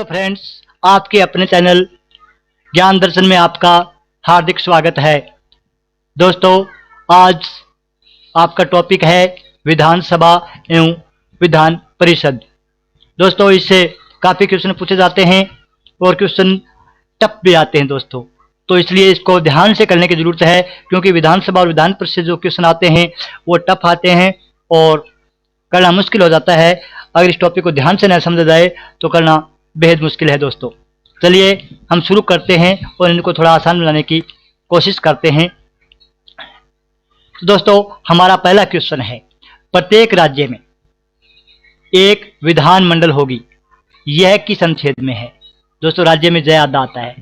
Hello friends, आपके अपने channel ज्ञान दर्शन में आपका हार्दिक स्वागत है। दोस्तों, आज आपका टॉपिक है विधानसभा एवं विधान परिषद। दोस्तों, इससे काफ़ी क्वेश्चन पूछे जाते हैं और क्वेश्चन टफ भी आते हैं दोस्तों, तो इसलिए इसको ध्यान से करने की ज़रूरत है, क्योंकि विधानसभा और विधान परिषद जो क्वेश्चन आते हैं वो टफ आते हैं और करना मुश्किल हो जाता है। अगर इस टॉपिक को ध्यान से न समझा जाए तो करना बेहद मुश्किल है दोस्तों। चलिए हम शुरू करते हैं और इनको थोड़ा आसान बनाने की कोशिश करते हैं। तो दोस्तों, हमारा पहला क्वेश्चन है, प्रत्येक राज्य में एक विधानमंडल होगी, यह किस अनुच्छेद में है? दोस्तों, राज्य में जय याद आता है।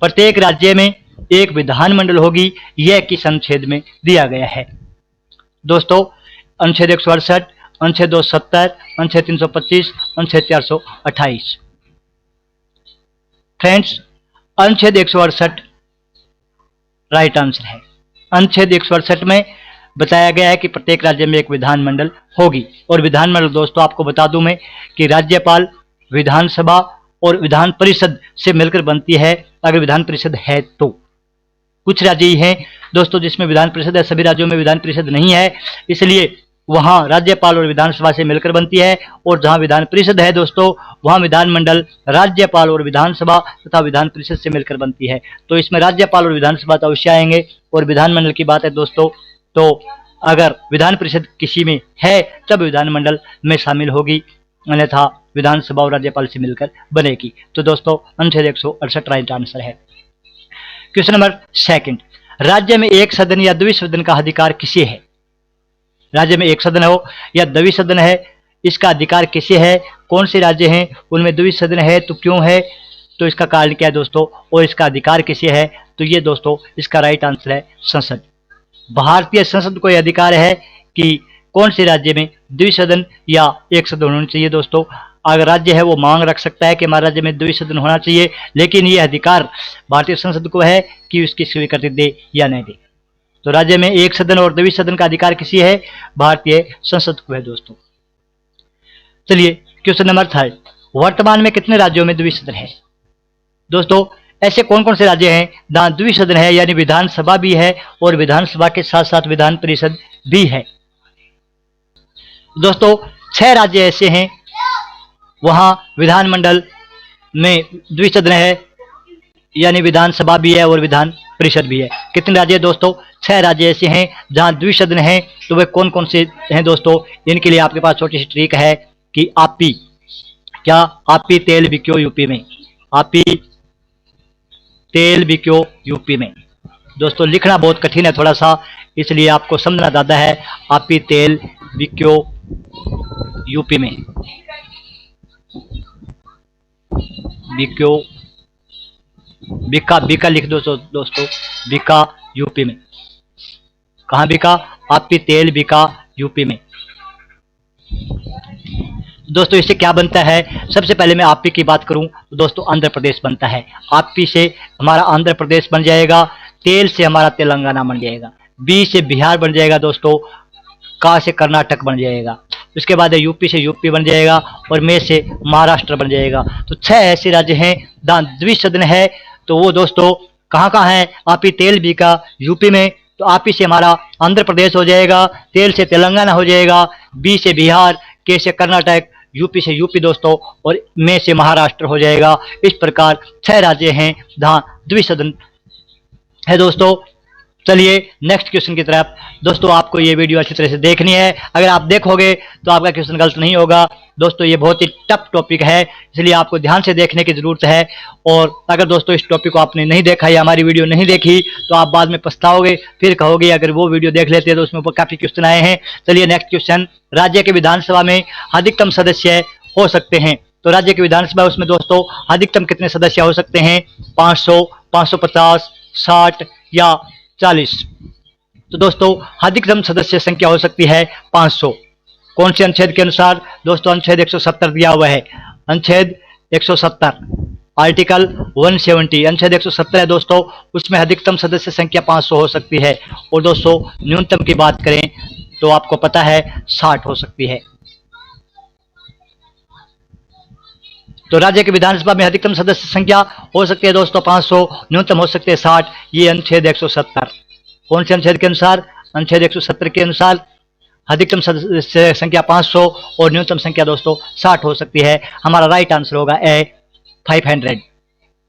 प्रत्येक राज्य में एक विधानमंडल होगी, यह किस अनुच्छेद में दिया गया है? दोस्तों, अनुच्छेद 168, अनुच्छेद 270, अनुच्छेद 325, अनुच्छेद 428। फ्रेंड्स, अनुच्छेद 168 राइट आंसर है। अनुच्छेद 168 में बताया गया है कि प्रत्येक राज्य में एक विधानमंडल होगी। और विधानमंडल दोस्तों आपको बता दूं मैं कि राज्यपाल, विधानसभा और विधान परिषद से मिलकर बनती है, अगर विधान परिषद है तो। कुछ राज्य ही हैं दोस्तों जिसमें विधान परिषद है, सभी राज्यों में विधान परिषद नहीं है, इसलिए वहां राज्यपाल और विधानसभा से मिलकर बनती है। और जहां विधान परिषद है दोस्तों, वहां विधानमंडल राज्यपाल और विधानसभा तथा विधान परिषद से मिलकर बनती है। तो इसमें राज्यपाल और विधानसभा तो अवश्य आएंगे। और विधानमंडल की बात है दोस्तों, तो अगर विधान परिषद किसी में है तब विधानमंडल में शामिल होगी, अन्यथा विधानसभा और राज्यपाल से मिलकर बनेगी। तो दोस्तों, अनुच्छेद 168 राइट आंसर है। क्वेश्चन नंबर सेकंड, राज्य में एक सदन या द्विसदन का अधिकार किसे है? राज्य में एक सदन हो या द्विसदन है, इसका अधिकार किसे है? कौन से राज्य हैं उनमें द्विसदन है, तो क्यों है, तो इसका कारण क्या है दोस्तों, और इसका अधिकार किसे है? तो ये दोस्तों इसका राइट आंसर है संसद। भारतीय संसद को यह अधिकार है कि कौन से राज्य में द्विसदन या एक सदन होना चाहिए। दोस्तों, अगर राज्य है वो मांग रख सकता है कि हमारे राज्य में द्विसदन होना चाहिए, लेकिन ये अधिकार भारतीय संसद को है कि उसकी स्वीकृति दे या नहीं दे। तो राज्य में एक सदन और द्विसदन का अधिकार किसी है? भारतीय संसद को है दोस्तों। चलिए क्वेश्चन नंबर थर्ड, वर्तमान में कितने राज्यों में द्विसदन है? दोस्तों, ऐसे कौन कौन से राज्य हैं जहां द्विसदन है, यानी विधानसभा भी है और विधानसभा के साथ साथ विधान परिषद भी है? दोस्तों, 6 राज्य ऐसे हैं वहां विधानमंडल में द्विसदन है, यानी विधानसभा भी है और विधान परिषद भी है। कितने राज्य दोस्तों? 6 राज्य ऐसे हैं जहां द्विसदन है। तो वे कौन कौन से हैं दोस्तों? इनके लिए आपके पास छोटी सी ट्रिक है कि आपी तेल बिक्यो यूपी में, आपी तेल बिक्यो यूपी में। दोस्तों, लिखना बहुत कठिन है थोड़ा सा, इसलिए आपको समझना ज़्यादा है। आपी तेल बिक्यो यूपी में, बिक्यो, बिका लिख दो दोस्तों, बिका यूपी में। कहाँ बिका? आपकी तेल बिका यूपी में। दोस्तों, इससे क्या बनता है? सबसे पहले मैं आपी की बात करूं तो दोस्तों आंध्र प्रदेश बनता है। आपी से हमारा आंध्र प्रदेश बन जाएगा, तेल से हमारा तेलंगाना बन जाएगा, बी से बिहार बन जाएगा दोस्तों, का से कर्नाटक बन जाएगा, उसके बाद यूपी से यूपी बन जाएगा और में से महाराष्ट्र बन जाएगा। तो 6 ऐसे राज्य हैं जहाँ द्विसदन है। तो वो दोस्तों कहाँ कहाँ है? आपी तेल बिका यूपी में, तो आपी से हमारा आंध्र प्रदेश हो जाएगा, तेल से तेलंगाना हो जाएगा, बी से बिहार, के से कर्नाटक, यूपी से यूपी दोस्तों, और में से महाराष्ट्र हो जाएगा। इस प्रकार 6 राज्य हैं जहाँ द्विसदन है दोस्तों। चलिए नेक्स्ट क्वेश्चन की तरफ। दोस्तों, आपको ये वीडियो अच्छी तरह से देखनी है, अगर आप देखोगे तो आपका क्वेश्चन गलत नहीं होगा। दोस्तों, ये बहुत ही टफ टॉपिक है, इसलिए आपको ध्यान से देखने की जरूरत है। और अगर दोस्तों इस टॉपिक को आपने नहीं देखा या हमारी वीडियो नहीं देखी तो आप बाद में पछताओगे, फिर कहोगे अगर वो वीडियो देख लेते तो उसमें ऊपर काफ़ी क्वेश्चन आए हैं। चलिए नेक्स्ट क्वेश्चन, राज्य के विधानसभा में अधिकतम सदस्य हो सकते हैं? तो राज्य की विधानसभा उसमें दोस्तों अधिकतम कितने सदस्य हो सकते हैं? 500, 550, 60 या 40? तो दोस्तों अधिकतम सदस्य संख्या हो सकती है 500। कौन से अनुच्छेद के अनुसार? दोस्तों, अनुच्छेद 170 दिया हुआ है, अनुच्छेद 170 आर्टिकल 170, अनुच्छेद 170 है दोस्तों, उसमें अधिकतम सदस्य संख्या 500 हो सकती है। और दोस्तों न्यूनतम की बात करें तो आपको पता है 60 हो सकती है। तो राज्य की विधानसभा में अधिकतम सदस्य संख्या हो सकती है दोस्तों 500, न्यूनतम हो सकते हैं 60। ये अनुच्छेद 170, कौन से अनुच्छेद के अनुसार? अनुच्छेद 170 के अनुसार अधिकतम सदस्य संख्या 500 और न्यूनतम संख्या दोस्तों 60 हो सकती है। हमारा राइट आंसर होगा ए 500।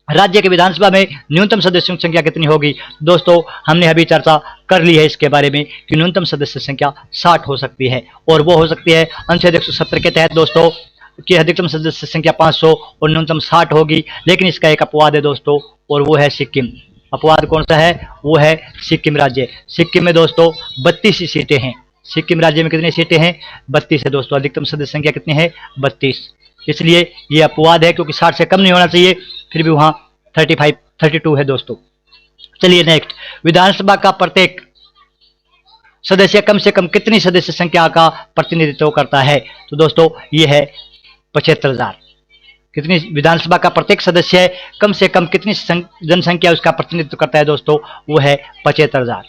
राज्य के विधानसभा में न्यूनतम सदस्यों की संख्या कितनी होगी? दोस्तों हमने अभी चर्चा कर ली है इसके बारे में कि न्यूनतम सदस्य संख्या 60 हो सकती है, और वो हो सकती है अनुच्छेद 170 के तहत दोस्तों कि अधिकतम सदस्य संख्या 500 और न्यूनतम 60 होगी। लेकिन इसका एक अपवाद है दोस्तों, और वो है सिक्किम। अपवाद कौन सा है? वो है सिक्किम राज्य। सिक्किम में दोस्तों 32 सीटें हैं। सिक्किम राज्य में कितनी सीटें हैं? 32 है दोस्तों। अधिकतम सदस्य संख्या कितनी है? 32। इसलिए ये अपवाद है, क्योंकि 60 से कम नहीं होना चाहिए, फिर भी वहां 32 है दोस्तों। चलिए नेक्स्ट, विधानसभा का प्रत्येक सदस्य कम से कम कितनी सदस्य संख्या का प्रतिनिधित्व करता है? तो दोस्तों ये है 75,000। कितनी विधानसभा का प्रत्येक सदस्य कम से कम कितनी जनसंख्या उसका प्रतिनिधित्व करता है दोस्तों? वो है 75,000।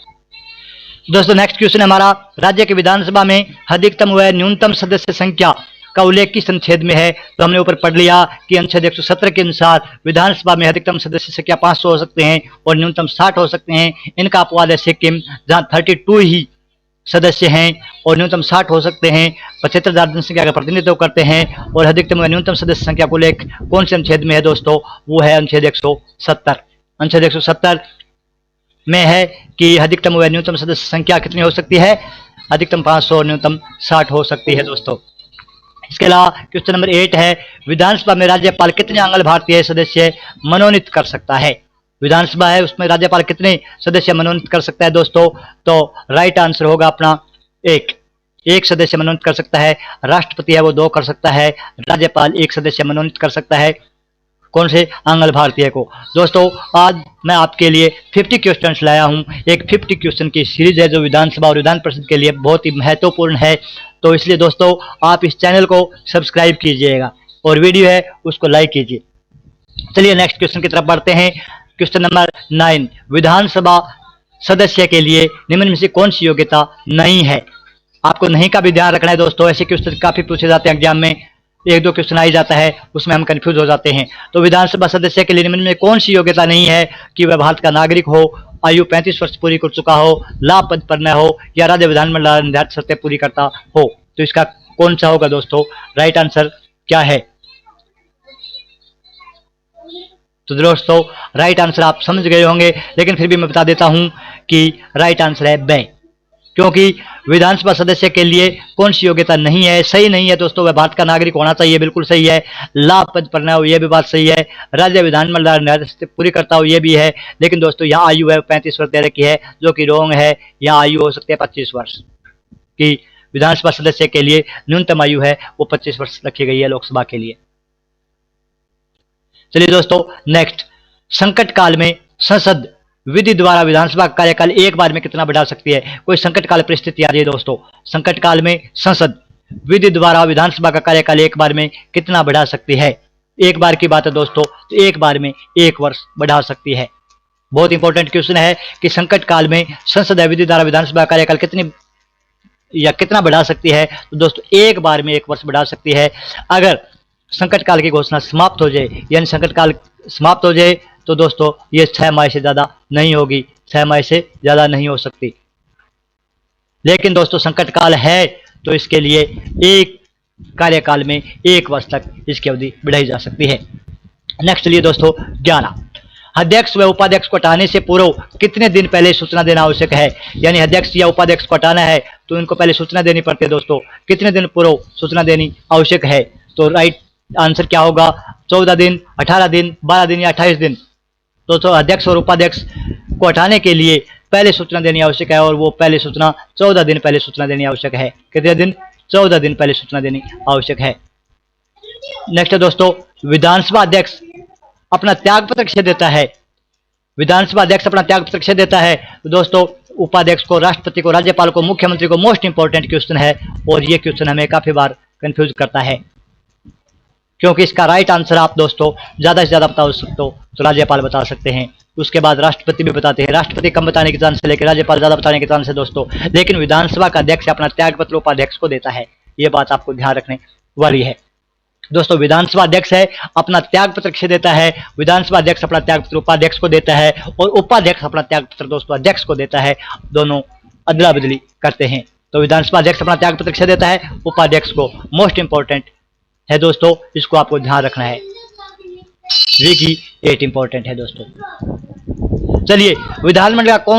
दोस्तों नेक्स्ट क्वेश्चन है हमारा, राज्य की विधानसभा में अधिकतम व न्यूनतम सदस्य संख्या का उल्लेख किस अनुच्छेद में है? तो हमने ऊपर पढ़ लिया कि अनुच्छेद 170 के अनुसार विधानसभा में अधिकतम सदस्य संख्या 500 हो सकते हैं और न्यूनतम 60 हो सकते हैं। इनका अपवाद है सिक्किम, जहां 32 ही सदस्य हैं और न्यूनतम 60 हो सकते हैं, 75,000 जनसंख्या का प्रतिनिधित्व करते हैं। और अधिकतम व न्यूनतम सदस्य संख्या को उल्लेख कौन से अनुच्छेद में है दोस्तों? वो है अनुच्छेद 170। अनुच्छेद 170 में है कि अधिकतम व न्यूनतम सदस्य संख्या कितनी हो सकती है? अधिकतम 500 और न्यूनतम 60 हो सकती है दोस्तों। इसके अलावा क्वेश्चन नंबर 8 है, विधानसभा में राज्यपाल कितने आंग्ल भारतीय सदस्य मनोनीत कर सकता है? विधानसभा है, उसमें राज्यपाल कितने सदस्य मनोनीत कर सकता है दोस्तों? तो राइट आंसर होगा अपना एक सदस्य मनोनीत कर सकता है। राष्ट्रपति है वो 2 कर सकता है, राज्यपाल 1 सदस्य मनोनीत कर सकता है। कौन से? आंग्ल भारतीय को। दोस्तों आज मैं आपके लिए 50 क्वेश्चंस लाया हूं। एक 50 क्वेश्चन की सीरीज है जो विधानसभा और विधान परिषद के लिए बहुत ही महत्वपूर्ण है। तो इसलिए दोस्तों आप इस चैनल को सब्सक्राइब कीजिएगा और वीडियो है उसको लाइक कीजिए। चलिए नेक्स्ट क्वेश्चन की तरफ बढ़ते हैं। क्वेश्चन नंबर 9, विधानसभा सदस्य के लिए निम्न में से कौन सी योग्यता नहीं है? आपको नहीं का भी ध्यान रखना है दोस्तों। ऐसे क्वेश्चन काफी पूछे जाते हैं एग्जाम में, 1-2 क्वेश्चन आ ही जाता है, उसमें हम कंफ्यूज हो जाते हैं। तो विधानसभा सदस्य के लिए निम्न में कौन सी योग्यता नहीं है? कि वह भारत का नागरिक हो, आयु 35 वर्ष पूरी कर चुका हो, लाभ पद पर न हो, या राज्य विधानमंडल निर्धारित शर्तें पूरी करता हो। तो इसका कौन सा होगा दोस्तों? राइट आंसर क्या है? तो दोस्तों राइट आंसर आप समझ गए होंगे, लेकिन फिर भी मैं बता देता हूं कि राइट आंसर है बे। क्योंकि विधानसभा सदस्य के लिए कौन सी योग्यता नहीं है? सही नहीं है दोस्तों। वह भारत का नागरिक होना चाहिए, बिल्कुल सही है। लाभ पद पर न हो, यह भी बात सही है। राज्य विधानमंडल पूरी करता हो, यह भी है। लेकिन दोस्तों यहाँ आयु है 35 वर्ष दे रखी है, जो कि रॉन्ग है। यहाँ आयु हो सकती है 25 वर्ष की। विधानसभा सदस्य के लिए न्यूनतम आयु है वो 25 वर्ष रखी गई है लोकसभा के लिए। चलिए दोस्तों नेक्स्ट, संकट काल में संसद विधि द्वारा विधानसभा का कार्यकाल एक बार में कितना बढ़ा सकती है? कोई संकट काल परिस्थिति आ रही है दोस्तों, संकट काल में संसद विधि द्वारा विधानसभा का कार्यकाल एक बार में कितना बढ़ा सकती है? एक बार की बात है दोस्तों, तो एक बार में 1 वर्ष बढ़ा सकती है। बहुत इंपॉर्टेंट क्वेश्चन है कि संकट काल में संसद विधि द्वारा विधानसभा का कार्यकाल कितना बढ़ा सकती है? तो दोस्तों एक बार में 1 वर्ष बढ़ा सकती है। अगर संकट काल की घोषणा समाप्त हो जाए, यानी संकट काल समाप्त हो जाए, तो दोस्तों ये 6 माह से ज्यादा नहीं होगी, 6 माह से ज्यादा नहीं हो सकती। लेकिन दोस्तों संकट काल है तो इसके लिए एक कार्यकाल में 1 वर्ष तक इसकी अवधि बढ़ाई जा सकती है। नेक्स्ट लिए दोस्तों 11, अध्यक्ष व उपाध्यक्ष को हटाने से पूर्व कितने दिन पहले सूचना देना आवश्यक है? यानी अध्यक्ष या उपाध्यक्ष को हटाना है तो इनको पहले सूचना देनी पड़ती है दोस्तों। कितने दिन पूर्व सूचना देनी आवश्यक है? तो राइट आंसर क्या होगा? 14 दिन, 18 दिन, 12 दिन या 28 दिन। दोस्तों अध्यक्ष और उपाध्यक्ष को हटाने के लिए पहले सूचना देनी आवश्यक है, और वो पहले सूचना 14 दिन पहले सूचना देनी आवश्यक है। कितने दिन? 14 दिन पहले सूचना देनी आवश्यक है। नेक्स्ट है दोस्तों, विधानसभा अध्यक्ष अपना त्यागपत्र किसे देता है? विधानसभा अध्यक्ष अपना त्यागपत्र किसे देता है? तो दोस्तों उपाध्यक्ष को, राष्ट्रपति को, राज्यपाल को, मुख्यमंत्री को। मोस्ट इंपॉर्टेंट क्वेश्चन है, और ये क्वेश्चन हमें काफी बार कंफ्यूज करता है, क्योंकि इसका राइट आंसर आप दोस्तों ज्यादा से ज्यादा बता सकते हो तो राज्यपाल बता सकते हैं, उसके बाद राष्ट्रपति भी बताते हैं। राष्ट्रपति कम बताने के चांस है, लेकिन राज्यपाल ज्यादा बताने के चांस है दोस्तों। लेकिन विधानसभा का अध्यक्ष अपना त्यागपत्र उपाध्यक्ष को देता है, ये बात आपको ध्यान रखने वाली है। दोस्तों विधानसभा अध्यक्ष है अपना त्याग पत्र किसे देता है, विधानसभा अध्यक्ष अपना त्याग पत्र उपाध्यक्ष को देता है और उपाध्यक्ष अपना त्याग पत्र दोस्तों अध्यक्ष को देता है, दोनों अदला बदली करते हैं। तो विधानसभा अध्यक्ष अपना त्याग पत्र किसे देता है, उपाध्यक्ष को। मोस्ट इंपॉर्टेंट है दोस्तों, इसको आपको ध्यान रखना है, विकी 8 इंपॉर्टेंट है दोस्तों। चलिए विधानमंडल का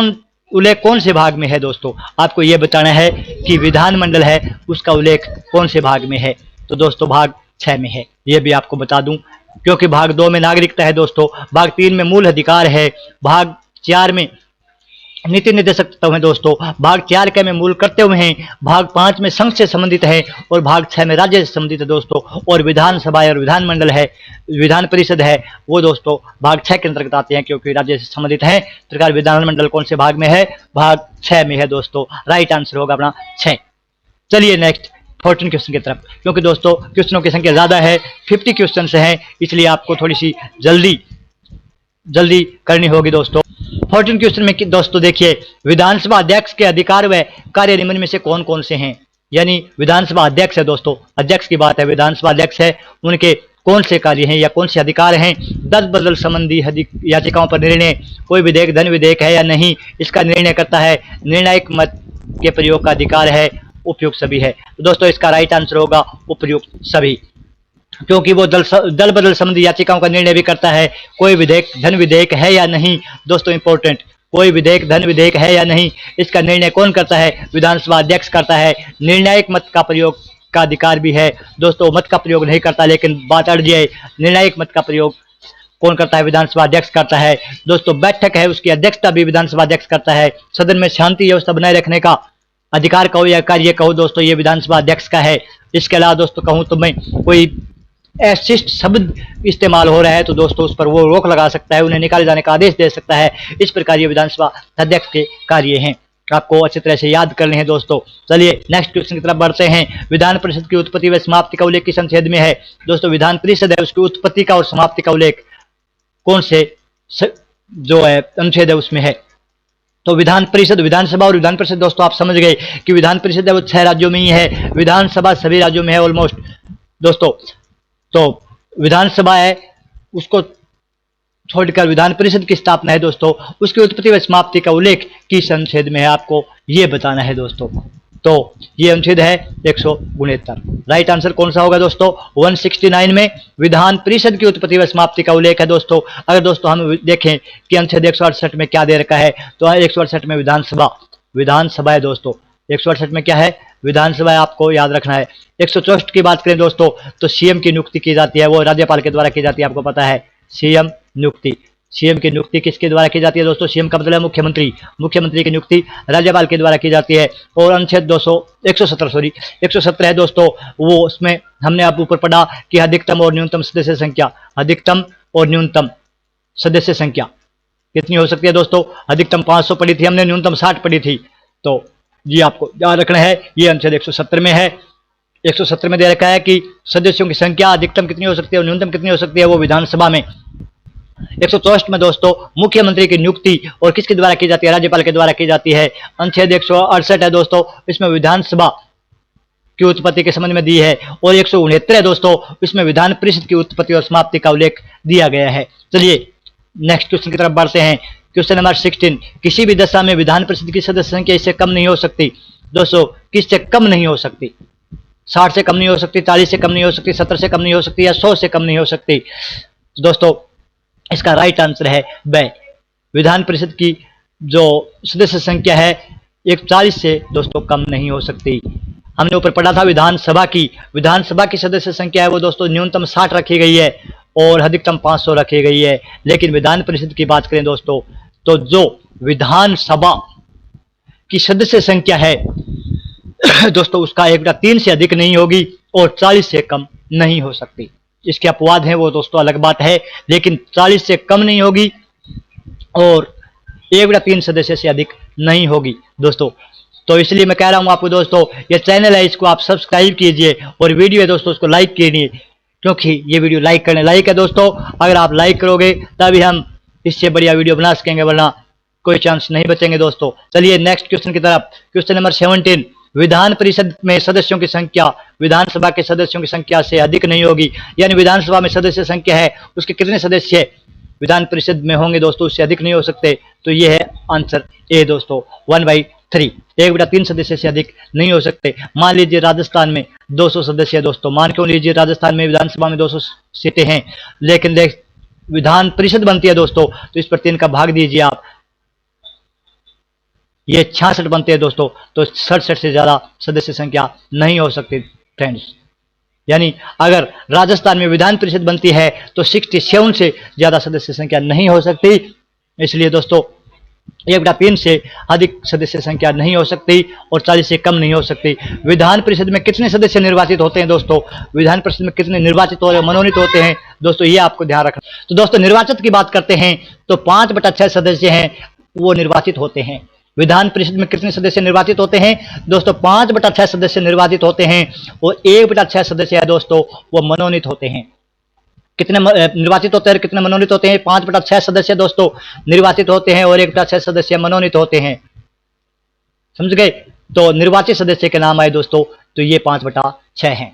उल्लेख कौन से भाग में है दोस्तों, आपको यह बताना है कि विधानमंडल है उसका उल्लेख कौन से भाग में है। तो दोस्तों भाग 6 में है, यह भी आपको बता दूं, क्योंकि भाग 2 में नागरिकता है दोस्तों, भाग 3 में मूल अधिकार है, भाग 4 में नीति निर्देशक तत्व है दोस्तों, भाग 4 के में मूल कर्तव्य हैं, भाग 5 में संघ से संबंधित है और भाग 6 में राज्य से संबंधित है दोस्तों। और विधानसभा और विधानमंडल है, विधान परिषद है, वो दोस्तों भाग 6 के अंतर्गत आते हैं क्योंकि राज्य से संबंधित है। प्रकार विधानमंडल कौन से भाग में है, भाग 6 में है दोस्तों। राइट आंसर होगा अपना 6। चलिए नेक्स्ट 14 क्वेश्चन की तरफ, क्योंकि दोस्तों क्वेश्चनों की संख्या ज्यादा है, 50 क्वेश्चन है, इसलिए आपको थोड़ी सी जल्दी करनी होगी दोस्तों। 14 क्वेश्चन में दोस्तों देखिए, विधानसभा अध्यक्ष के अधिकार व कार्य निम्न में से कौन कौन से हैं। यानी विधानसभा अध्यक्ष है दोस्तों, अध्यक्ष की बात है, विधानसभा अध्यक्ष है, उनके कौन से कार्य हैं या कौन से अधिकार हैं। दल बदल संबंधी याचिकाओं पर निर्णय, कोई विधेयक धन विधेयक है या नहीं, इसका निर्णय करता है। निर्णायक मत के प्रयोग का अधिकार है, उपयुक्त सभी है। तो दोस्तों इसका राइट आंसर होगा उपयुक्त सभी, क्योंकि वो दल बदल संबंधी याचिकाओं का निर्णय भी करता है। कोई विधेयक धन विधेयक है या नहीं, दोस्तों इंपॉर्टेंट, कोई विधेयक धन विधेयक है या नहीं, इसका निर्णय कौन करता है, विधानसभा अध्यक्ष करता है। निर्णायक मत का प्रयोग का अधिकार भी है दोस्तों, मत का प्रयोग नहीं करता, लेकिन बात अड़ जाए, निर्णायक मत का प्रयोग कौन करता है, विधानसभा अध्यक्ष करता है दोस्तों। बैठक है उसकी अध्यक्षता भी विधानसभा अध्यक्ष करता है। सदन में शांति व्यवस्था बनाए रखने का अधिकार कहो या कार्य कहो दोस्तों, ये विधानसभा अध्यक्ष का है। इसके अलावा दोस्तों कहूं तो मैं कोई अशिष्ट शब्द इस्तेमाल हो रहा है तो दोस्तों उस पर वो रोक लगा सकता है, उन्हें निकाले जाने का आदेश दे सकता है। इस प्रकार ये विधानसभा अध्यक्ष के कार्य हैं, आपको अच्छी तरह से याद करने हैं दोस्तों। चलिए नेक्स्ट क्वेश्चन की तरफ बढ़ते हैं। विधान परिषद की उत्पत्ति व समाप्ति का उल्लेख किस अनुच्छेद में है दोस्तों। विधान परिषद है उसकी उत्पत्ति का और समाप्ति का उल्लेख कौन से जो है अनुच्छेद है उसमें है। तो विधान परिषद, विधानसभा और विधान परिषद दोस्तों आप समझ गए कि विधान परिषद है वो 6 राज्यों में ही है, विधानसभा सभी राज्यों में है ऑलमोस्ट दोस्तों। तो विधानसभा है उसको छोड़कर विधान परिषद की स्थापना है दोस्तों, उसकी उत्पत्ति व समाप्ति का उल्लेख किस अनुच्छेद में है आपको ये बताना है दोस्तों। तो ये अनुच्छेद है 169। राइट आंसर कौन सा होगा दोस्तों, 169 में विधान परिषद की उत्पत्ति व समाप्ति का उल्लेख है दोस्तों। अगर दोस्तों हम देखें कि अनुच्छेद 168 में क्या दे रखा है, तो 168 में विधानसभा है दोस्तों। 168 में क्या है, विधानसभा है, आपको याद रखना है। 164 की बात करें दोस्तों तो सीएम की नियुक्ति की जाती है, वो राज्यपाल के द्वारा की जाती है, आपको पता है। सीएम नियुक्ति, सीएम की नियुक्ति किसके द्वारा की जाती है दोस्तों, सीएम का मतलब है मुख्यमंत्री, मुख्यमंत्री की नियुक्ति राज्यपाल के द्वारा की जाती है। और अनुच्छेद 117 है दोस्तों, वो उसमें हमने अब ऊपर पढ़ा कि अधिकतम और न्यूनतम सदस्य संख्या, अधिकतम और न्यूनतम सदस्य संख्या कितनी हो सकती है दोस्तों। अधिकतम 500 पढ़ी थी हमने, न्यूनतम 60 पढ़ी थी। तो ये आपको याद रखना है, ये अनुच्छेद 170 में है। 170 में दे रखा है कि सदस्यों की संख्या अधिकतम कितनी हो सकती है और न्यूनतम कितनी हो सकती है, वो विधानसभा में। 164 में दोस्तों मुख्यमंत्री की नियुक्ति और किसके द्वारा की जाती है, राज्यपाल के द्वारा की जाती है। अनुच्छेद 168 है दोस्तों, इसमें विधानसभा की उत्पत्ति के संबंध में दी है। और 169 है दोस्तों, इसमें विधान परिषद की उत्पत्ति और समाप्ति का उल्लेख दिया गया है। चलिए नेक्स्ट क्वेश्चन की तरफ बढ़ते हैं। क्वेश्चन नंबर 16, किसी भी दशा में विधान परिषद की सदस्य संख्या इससे कम नहीं हो सकती दोस्तों, किससे कम नहीं हो सकती, 60 से कम नहीं हो सकती, 40 से कम नहीं हो सकती, 70 से कम नहीं हो सकती या 100 से कम नहीं हो सकती दोस्तों। इसका राइट आंसर है ब। विधान परिषद की जो सदस्य संख्या है 40 से दोस्तों कम नहीं हो सकती। हमने ऊपर पढ़ा था विधानसभा की सदस्य संख्या है वो दोस्तों न्यूनतम 60 रखी गई है और अधिकतम 500 रखी गई है। लेकिन विधान परिषद की बात करें दोस्तों तो जो विधानसभा की सदस्य संख्या है दोस्तों उसका 1/3 से अधिक नहीं होगी और 40 से कम नहीं हो सकती। इसके अपवाद हैं वो दोस्तों अलग बात है, लेकिन 40 से कम नहीं होगी और 1/3 सदस्य से अधिक नहीं होगी दोस्तों। तो इसलिए मैं कह रहा हूं आपको दोस्तों, ये चैनल है इसको आप सब्सक्राइब कीजिए और वीडियो है दोस्तों उसको लाइक कीजिए, क्योंकि ये वीडियो लाइक करने लायक है दोस्तों। अगर आप लाइक करोगे तभी हम इससे बढ़िया वीडियो बना सकेंगे, वरना कोई चांस नहीं बचेंगे दोस्तों। चलिए नेक्स्ट क्वेश्चन की तरफ। क्वेश्चन नंबर 17, विधान परिषद में सदस्यों की संख्या विधानसभा के सदस्यों की संख्या से अधिक नहीं होगी, यानी विधानसभा में सदस्य संख्या है उसके कितने सदस्य विधान परिषद में होंगे दोस्तों, उससे अधिक नहीं हो सकते। तो ये है आंसर ए दोस्तों, 1/3, 1/3 सदस्य से अधिक नहीं हो सकते। मान लीजिए राजस्थान में 200 सदस्य है दोस्तों, मान क्यों लीजिए राजस्थान में विधानसभा में 200 सीटें हैं, लेकिन विधान परिषद बनती है दोस्तों, तो इस पर 3 का भाग दीजिए आप, ये 66 बनते हैं दोस्तों, तो 67 से ज्यादा सदस्य संख्या नहीं हो सकती फ्रेंड्स। यानी अगर राजस्थान में विधान परिषद बनती है तो 67 से ज्यादा सदस्य संख्या नहीं हो सकती, इसलिए दोस्तों 1/3 से अधिक सदस्य संख्या नहीं हो सकती और 40 से कम नहीं हो सकती। विधान परिषद में कितने सदस्य निर्वाचित होते हैं दोस्तों, विधान परिषद में कितने निर्वाचित हो मनोनीत होते हैं दोस्तों, ये आपको ध्यान रखना। तो दोस्तों निर्वाचित की बात करते हैं तो 5/6 सदस्य हैं वो निर्वाचित होते हैं। विधान परिषद में कितने सदस्य निर्वाचित होते हैं दोस्तों, 5/6 सदस्य निर्वाचित होते हैं और 1/6 सदस्य है दोस्तों वो मनोनीत होते हैं। कितने निर्वाचित होते हैं, कितने मनोनीत होते हैं, 5/6 सदस्य दोस्तों निर्वाचित होते हैं और 1/6 सदस्य मनोनीत होते हैं, समझ गए। तो निर्वाचित सदस्य के नाम आए दोस्तों, तो ये 5/6 हैं।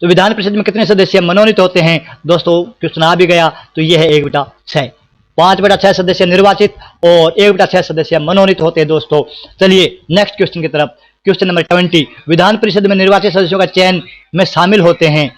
तो विधान परिषद में कितने सदस्य मनोनीत होते हैं दोस्तों, क्वेश्चन आ भी गया, तो ये है 1/6, 5/6 सदस्य निर्वाचित और 1/6 सदस्य मनोनीत होते हैं दोस्तों। चलिए नेक्स्ट क्वेश्चन की तरफ, क्वेश्चन नंबर 20, विधान परिषद में निर्वाचित सदस्यों का चयन में शामिल होते हैं,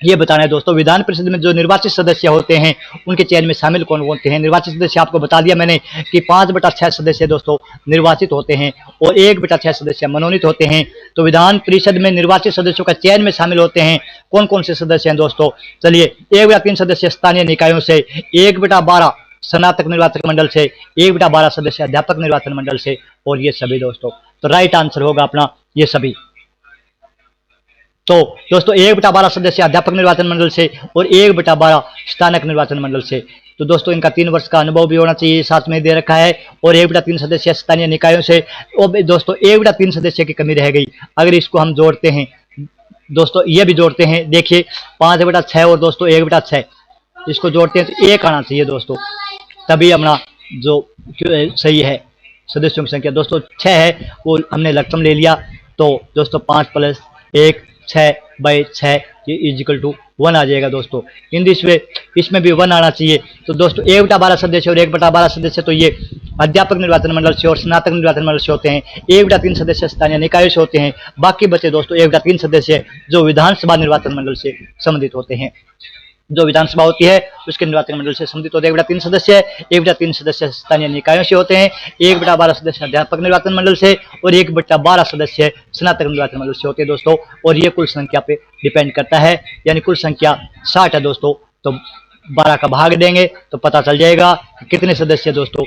ये बताना है दोस्तों। विधान परिषद में जो निर्वाचित सदस्य होते हैं उनके चयन में शामिल कौन होते हैं। निर्वाचित सदस्य आपको बता दिया मैंने कि 5/6 सदस्य दोस्तों निर्वाचित होते हैं और 1/6 सदस्य मनोनीत होते हैं। तो विधान परिषद में निर्वाचित सदस्यों का चयन में शामिल होते हैं कौन कौन से सदस्य हैं दोस्तों, चलिए 1/3 सदस्य स्थानीय निकायों से, 1/12 स्नातक निर्वाचक मंडल से, 1/12 सदस्य अध्यापक निर्वाचन मंडल से, और ये सभी दोस्तों। तो राइट आंसर होगा अपना ये सभी। तो दोस्तों 1/12 सदस्य अध्यापक निर्वाचन मंडल से और 1/12 स्नातक निर्वाचन मंडल से। तो दोस्तों इनका 3 वर्ष का अनुभव भी होना चाहिए, साथ में दे रखा है, और 1/3 सदस्य स्थानीय निकायों से। और दोस्तों 1/3 सदस्य की कमी रह गई, अगर इसको हम जोड़ते हैं दोस्तों, ये भी जोड़ते हैं, देखिए 5/6 और दोस्तों 1/6 इसको जोड़ते हैं तो 1 आना चाहिए दोस्तों, तभी अपना जो सही है सदस्यों की संख्या दोस्तों 6 है, वो हमने लक्षम ले लिया। तो दोस्तों 5 + 1 6/6 ये इक्वल 1 आ जाएगा दोस्तों। इन दिस वे इसमें भी 1 आना चाहिए। तो दोस्तों 1/12 सदस्य और 1/12 सदस्य तो ये अध्यापक निर्वाचन मंडल से और स्नातक निर्वाचन मंडल से होते हैं, 1/3 सदस्य स्थानीय निकायों से होते हैं, बाकी बचे दोस्तों 1/3 सदस्य जो विधानसभा निर्वाचन मंडल से संबंधित होते हैं। जो विधानसभा होती है उसके निर्वाचन मंडल से संबंधित होते हैं 1/3 सदस्य, 1/3 सदस्य स्थानीय निकायों से होते हैं, 1/12 सदस्य अध्यापक निर्वाचन मंडल से और 1/12 सदस्य स्नातक निर्वाचन मंडल से होते हैं दोस्तों। और ये कुल संख्या पे डिपेंड करता है, यानी कुल संख्या 60 है दोस्तों। तो 12 का भाग देंगे तो पता चल जाएगा कि कितने सदस्य दोस्तों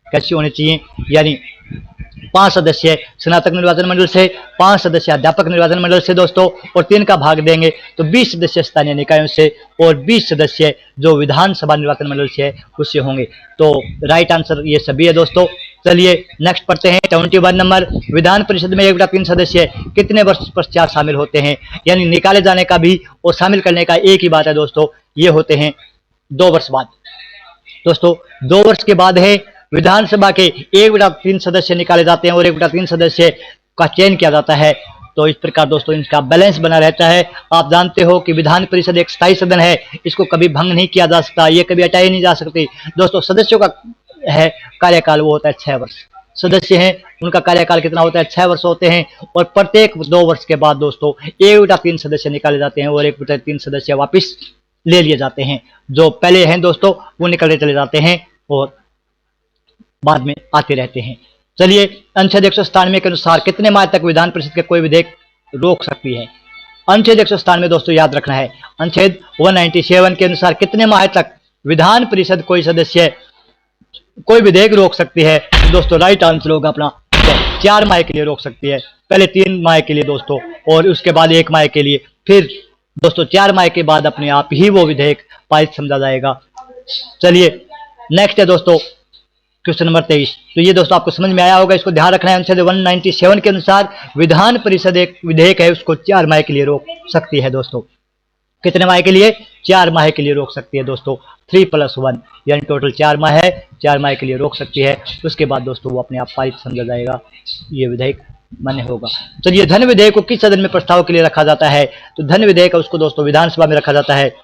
कैसे होने चाहिए, यानी 5 सदस्य स्नातक निर्वाचन मंडल से, 5 सदस्य अध्यापक निर्वाचन मंडल से दोस्तों, और 3 का भाग देंगे तो 20 सदस्य स्थानीय निकायों से और 20 सदस्य जो विधानसभा निर्वाचन मंडल से है उससे होंगे। तो राइट आंसर ये सभी है दोस्तों। चलिए नेक्स्ट पढ़ते हैं 21 नंबर, विधान परिषद में 1/3 सदस्य कितने वर्ष पश्चात शामिल होते हैं, यानी निकाले जाने का भी और शामिल करने का एक ही बात है दोस्तों, ये होते हैं 2 वर्ष बाद दोस्तों। 2 वर्ष के बाद है विधानसभा के 1/3 सदस्य निकाले जाते हैं और 1/3 सदस्य का चयन किया जाता है। तो इस प्रकार दोस्तों इनका बैलेंस बना रहता है। आप जानते हो कि विधान परिषद एक स्थायी सदन है, इसको कभी भंग नहीं किया जा सकता, ये कभी हटाई नहीं जा सकती दोस्तों। सदस्यों का है कार्यकाल वो होता है 6 वर्ष, सदस्य हैं उनका कार्यकाल कितना होता है 6 वर्ष होते हैं। और प्रत्येक 2 वर्ष के बाद दोस्तों 1/3 सदस्य निकाले जाते हैं और 1/3 सदस्य वापिस ले लिए जाते हैं। जो पहले हैं दोस्तों वो निकलते चले जाते हैं और बाद में आते रहते हैं। चलिए अनुच्छेद 197 के अनुसार कितने माह तक विधान परिषद के कोई विधेयक रोक सकती है। अनुच्छेद 197 दोस्तों याद रखना है, अनुच्छेद 197 के अनुसार कितने माह तक विधान परिषद कोई सदस्य कोई विधेयक रोक सकती है दोस्तों। राइट आंसर होगा अपना 4 माह के लिए रोक सकती है, पहले 3 माह के लिए दोस्तों और उसके बाद 1 माह के लिए, फिर दोस्तों 4 माह के बाद अपने आप ही वो विधेयक पारित समझा जाएगा। चलिए नेक्स्ट है दोस्तों क्वेश्चन नंबर 23। तो ये दोस्तों आपको समझ में आया होगा, इसको ध्यान रखना है। अनुच्छेद 197 के अनुसार विधान परिषद एक विधेयक है उसको 4 माह के लिए रोक सकती है दोस्तों। कितने माह के लिए 4 माह के लिए रोक सकती है दोस्तों, 3+1 यानी टोटल 4 माह है, 4 माह के लिए रोक सकती है। उसके बाद दोस्तों वो अपने आप पारित समझा जाएगा ये विधेयक मान्य होगा। चलिए, धन विधेयक को किस सदन में प्रस्ताव के लिए रखा जाता है? तो धन विधेयक उसको दोस्तों विधानसभा में रखा जाता है,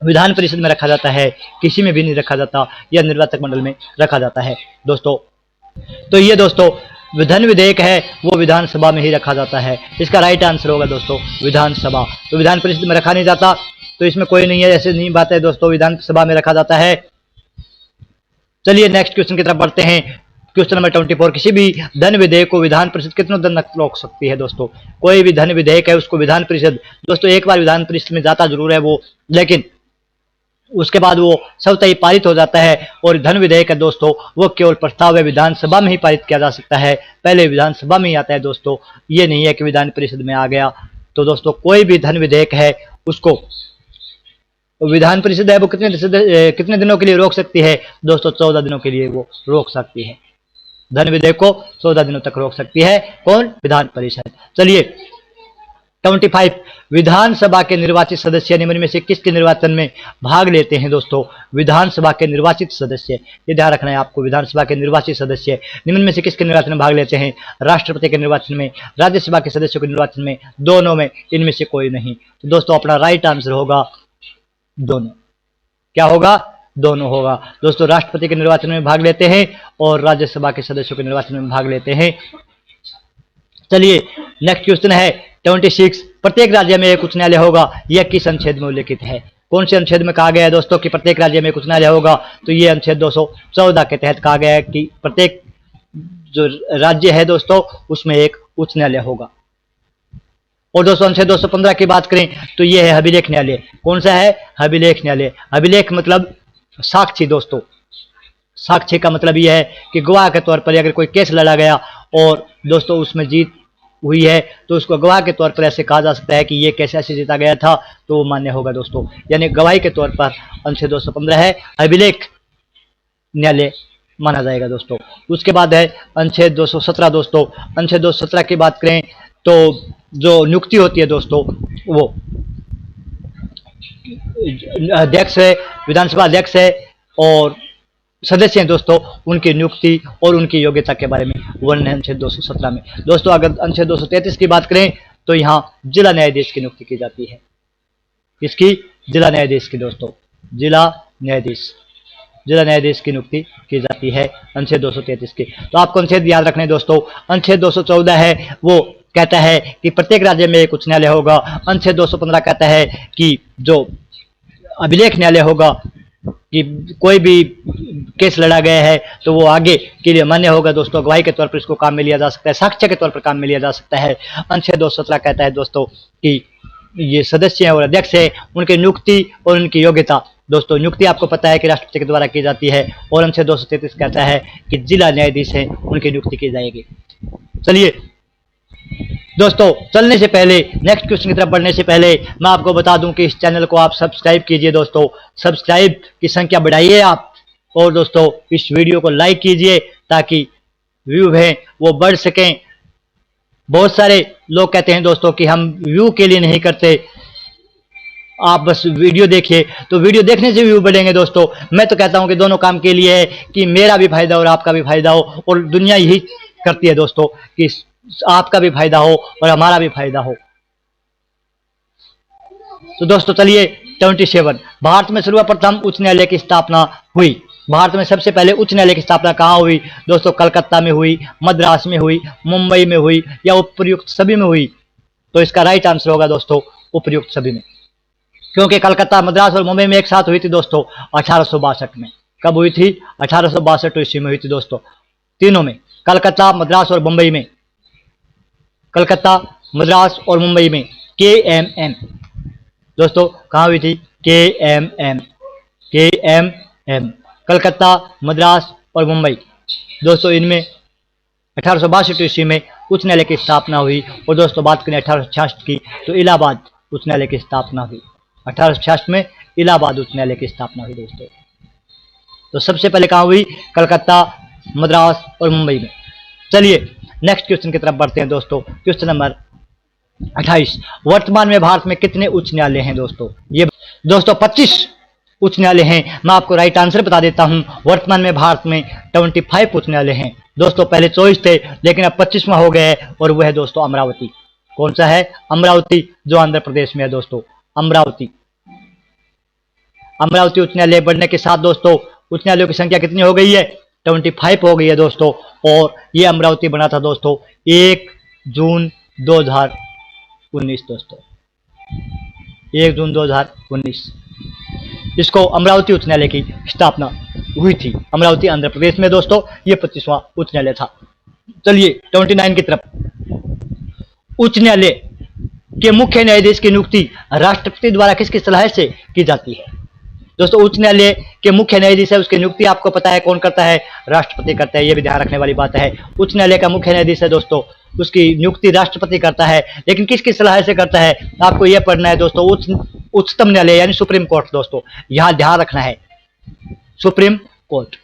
विधान परिषद में रखा जाता है, किसी में भी नहीं रखा जाता, या निर्वाचक मंडल में रखा जाता है दोस्तों। तो ये दोस्तों धन विधेयक है वो विधानसभा में ही रखा जाता है। इसका राइट आंसर होगा दोस्तों विधानसभा। तो विधान परिषद में रखा नहीं जाता, तो इसमें कोई नहीं है, ऐसे नहीं बात है दोस्तों, विधानसभा में रखा जाता है। चलिए नेक्स्ट क्वेश्चन की तरफ बढ़ते हैं। क्वेश्चन नंबर 24, किसी भी धन विधेयक को विधान परिषद कितनों दिन तक रोक सकती है? दोस्तों कोई भी धन विधेयक है उसको विधान परिषद दोस्तों एक बार विधान परिषद में जाता जरूर है वो, लेकिन उसके बाद वो स्वतः ही पारित हो जाता है। और धन विधेयक है दोस्तों वो केवल प्रस्ताव है विधानसभा में ही पारित किया जा सकता है, पहले विधानसभा में ही आता है दोस्तों, ये नहीं है कि विधान परिषद में आ गया। तो दोस्तों कोई भी धन विधेयक है उसको विधान परिषद है वो कितने दिनों के लिए रोक सकती है? दोस्तों 14 दिनों के लिए वो रोक सकती है। धन विधेयक को 14 दिनों तक रोक सकती है कौन? विधान परिषद। चलिए 25, विधानसभा के निर्वाचित सदस्य निम्न में से किसके निर्वाचन में भाग लेते हैं? दोस्तों विधानसभा के निर्वाचित सदस्य, ये ध्यान रखना है आपको, विधानसभा के निर्वाचित सदस्य निम्न में से किसके निर्वाचन में भाग लेते हैं? राष्ट्रपति के निर्वाचन में, राज्यसभा के सदस्यों के निर्वाचन में, दोनों में, इनमें से कोई नहीं। तो दोस्तों अपना राइट आंसर होगा दोनों। क्या होगा? दोनों होगा दोस्तों। राष्ट्रपति के निर्वाचन में भाग लेते हैं और राज्यसभा के सदस्यों के निर्वाचन में भाग लेते हैं। चलिए नेक्स्ट क्वेश्चन है 26, प्रत्येक राज्य में एक उच्च न्यायालय होगा, यह किस अनुच्छेद में उल्लेखित है? कौन से अनुच्छेद में कहा गया है दोस्तों कि प्रत्येक राज्य में एक उच्च न्यायालय होगा? तो ये अनुच्छेद 214 के तहत कहा गया है कि प्रत्येक जो राज्य है दोस्तों उसमें एक उच्च न्यायालय होगा। और दोस्तों अनुच्छेद 215 की बात करें तो ये है अभिलेख न्यायालय। कौन सा है? अभिलेख न्यायालय। अभिलेख मतलब साक्षी दोस्तों। साक्षी का मतलब यह है कि गवाह के तौर पर अगर कोई केस लड़ा गया और दोस्तों उसमें जीत हुई है तो उसको गवाह के तौर पर ऐसे कहा जा सकता है कि ये केस ऐसे जीता गया था, तो वो मान्य होगा दोस्तों। यानी गवाही के तौर पर अनुच्छेद 215 है, अभिलेख न्यायालय माना जाएगा दोस्तों। उसके बाद है अनुच्छेद 217 दोस्तों। अनुच्छेद 217 की बात करें तो जो नियुक्ति होती है दोस्तों वो अध्यक्ष है, विधानसभा अध्यक्ष है और सदस्य हैं दोस्तों, उनकी नियुक्ति और उनकी योग्यता के बारे में वर्णन है अनुच्छेद 217 में दोस्तों। अगर अनुच्छेद 233 की बात करें तो यहाँ जिला न्यायाधीश की नियुक्ति की जाती है। किसकी? जिला न्यायाधीश की दोस्तों। जिला न्यायाधीश की नियुक्ति की जाती है अनुच्छेद 233 की। तो आपको अनुच्छेद याद रखने दोस्तों। अनुच्छेद 214 है वो कहता है कि प्रत्येक राज्य में एक उच्च न्यायालय होगा। अनुच्छेद 215 कहता है कि जो अभिलेख न्यायालय होगा कि कोई भी केस लड़ा गया है तो वो आगे के लिए मान्य होगा दोस्तों। गवाही के तौर पर इसको काम में लिया जा सकता है, साक्ष्य के तौर पर काम में लिया जा सकता है। अनुच्छेद 217 कहता है दोस्तों कि ये सदस्य हैं और अध्यक्ष है, उनकी नियुक्ति और उनकी योग्यता दोस्तों। नियुक्ति आपको पता है कि राष्ट्रपति के द्वारा की जाती है और अनुच्छेद 233 कहता है कि जिला न्यायाधीश है उनकी नियुक्ति की जाएगी। चलिए दोस्तों चलने से पहले नेक्स्ट क्वेश्चन की तरफ बढ़ने से पहले मैं आपको बता दूं कि इस चैनल को आप सब्सक्राइब कीजिए दोस्तों। सब्सक्राइब की संख्या बढ़ाइए आप, और दोस्तों इस वीडियो को लाइक कीजिए ताकि व्यू है वो बढ़ सकें। बहुत सारे लोग कहते हैं दोस्तों कि हम व्यू के लिए नहीं करते, आप बस वीडियो देखिए, तो वीडियो देखने से व्यू बढ़ेंगे दोस्तों। मैं तो कहता हूं कि दोनों काम के लिए है कि मेरा भी फायदा और आपका भी फायदा हो, और दुनिया यही करती है दोस्तों कि आपका भी फायदा हो और हमारा भी फायदा हो। तो दोस्तों चलिए 27, भारत में सर्वप्रथम उच्च न्यायालय की स्थापना हुई। भारत में सबसे पहले उच्च न्यायालय की स्थापना कहाँ हुई दोस्तों? कलकत्ता में हुई, मद्रास में हुई, मुंबई में हुई, या उपयुक्त सभी में हुई? तो इसका राइट आंसर होगा दोस्तों उपयुक्त सभी में, क्योंकि कलकत्ता, मद्रास और मुंबई में एक साथ हुई थी दोस्तों 1862 में। कब हुई थी? 1862 ईस्वी में हुई थी दोस्तों, तीनों में, कलकत्ता, मद्रास और मुंबई में। कलकत्ता, मद्रास और मुंबई में KMM दोस्तों कहाँ हुई थी? KMM, कलकत्ता, मद्रास और मुंबई दोस्तों, इनमें 1862 ईस्वी में उच्च न्यायालय की स्थापना हुई। और दोस्तों बात करें 1866 की तो इलाहाबाद उच्च न्यायालय की स्थापना हुई। 1866 में इलाहाबाद उच्च न्यायालय की स्थापना हुई दोस्तों। तो सबसे पहले कहाँ हुई? कलकत्ता, मद्रास और मुंबई में। चलिए नेक्स्ट क्वेश्चन की तरफ बढ़ते हैं दोस्तों। क्वेश्चन नंबर 28, वर्तमान में भारत में कितने उच्च न्यायालय हैं दोस्तों? ये दोस्तों 25 उच्च न्यायालय हैं। मैं आपको राइट आंसर बता देता हूं। वर्तमान में भारत में 25 उच्च न्यायालय हैं दोस्तों पहले 24 थे लेकिन अब 25वां हो गया है और वह है दोस्तों अमरावती। कौन सा है? अमरावती, जो आंध्र प्रदेश में है दोस्तों। अमरावती अमरावती उच्च न्यायालय बढ़ने के साथ दोस्तों उच्च न्यायालयों की संख्या कितनी हो गई है? 25 हो गई है दोस्तों। और ये अमरावती बना था दोस्तों 1 जून 2019 दोस्तों, 1 जून 2019 इसको अमरावती उच्च न्यायालय की स्थापना हुई थी। अमरावती आंध्र प्रदेश में दोस्तों ये 25वां उच्च न्यायालय था। चलिए 29 की तरफ। उच्च न्यायालय के मुख्य न्यायाधीश की नियुक्ति राष्ट्रपति द्वारा किसकी सलाह से की जाती है? दोस्तों उच्च न्यायालय के मुख्य न्यायाधीश है, उसकी नियुक्ति आपको पता है कौन करता है? राष्ट्रपति करता है। यह भी ध्यान रखने वाली बात है। उच्च न्यायालय का मुख्य न्यायाधीश है दोस्तों, उसकी नियुक्ति राष्ट्रपति करता है, लेकिन किसकी सलाह से करता है? आपको यह पढ़ना है दोस्तों, उच्चतम न्यायालय यानी सुप्रीम कोर्ट। दोस्तों यहां ध्यान रखना है, सुप्रीम कोर्ट,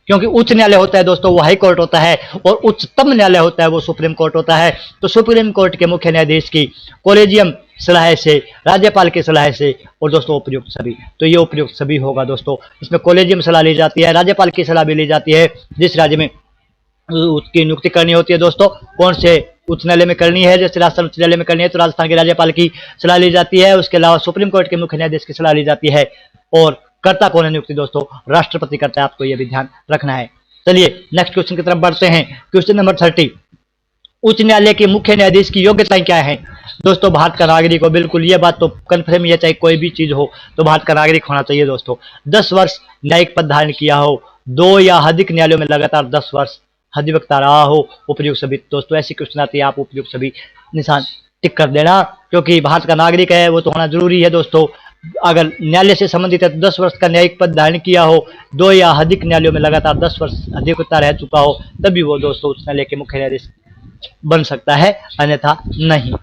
क्योंकि उच्च न्यायालय होता है दोस्तों वो हाई कोर्ट होता है और उच्चतम न्यायालय होता है वो सुप्रीम कोर्ट होता है। तो सुप्रीम कोर्ट के मुख्य न्यायाधीश की कोलेजियम सलाह से, राज्यपाल की सलाह से और दोस्तों उपयुक्त सभी। तो ये उपयुक्त सभी होगा दोस्तों। इसमें कोलेजियम सलाह ली जाती है, राज्यपाल की सलाह भी ली जाती है। जिस राज्य में उसकी नियुक्ति करनी होती है दोस्तों, कौन से उच्च न्यायालय में करनी है, जैसे राजस्थान उच्च न्यायालय में करनी है तो राजस्थान के राज्यपाल की सलाह ली जाती है। उसके अलावा सुप्रीम कोर्ट के मुख्य न्यायाधीश की सलाह ली जाती है। और करता कौन है नियुक्ति दोस्तों? राष्ट्रपति करता है। आपको यह भी ध्यान रखना है। चलिए नेक्स्ट क्वेश्चन की तरफ बढ़ते हैं। Question number 30। उच्च न्यायालय के मुख्य न्यायाधीश की योग्यताएं क्या है? दोस्तों भारत का नागरिक हो, बिल्कुल ये बात तो कन्फर्म है, चाहे कोई भी चीज हो तो भारत का नागरिक होना चाहिए दोस्तों। 10 वर्ष न्यायिक पद धारण किया हो, 2 या अधिक न्यायालयों में लगातार 10 वर्ष अधिवक्ता रहा हो, उपयुक्त सभी। दोस्तों ऐसी क्वेश्चन आती है, आप उपयुक्त सभी निशान टिक कर देना, क्योंकि भारत का नागरिक है वो तो होना जरूरी है दोस्तों। अगर न्यायालय से संबंधित है तो 10 वर्ष का न्यायिक पद धारण किया हो, 2 या अधिक न्यायालयों में लगातार 10 वर्ष अधिवक्ता रह चुका हो, तभी वो दोस्तों उच्च न्यायालय के मुख्य न्यायाधीश बन सकता है, अन्यथा नहीं।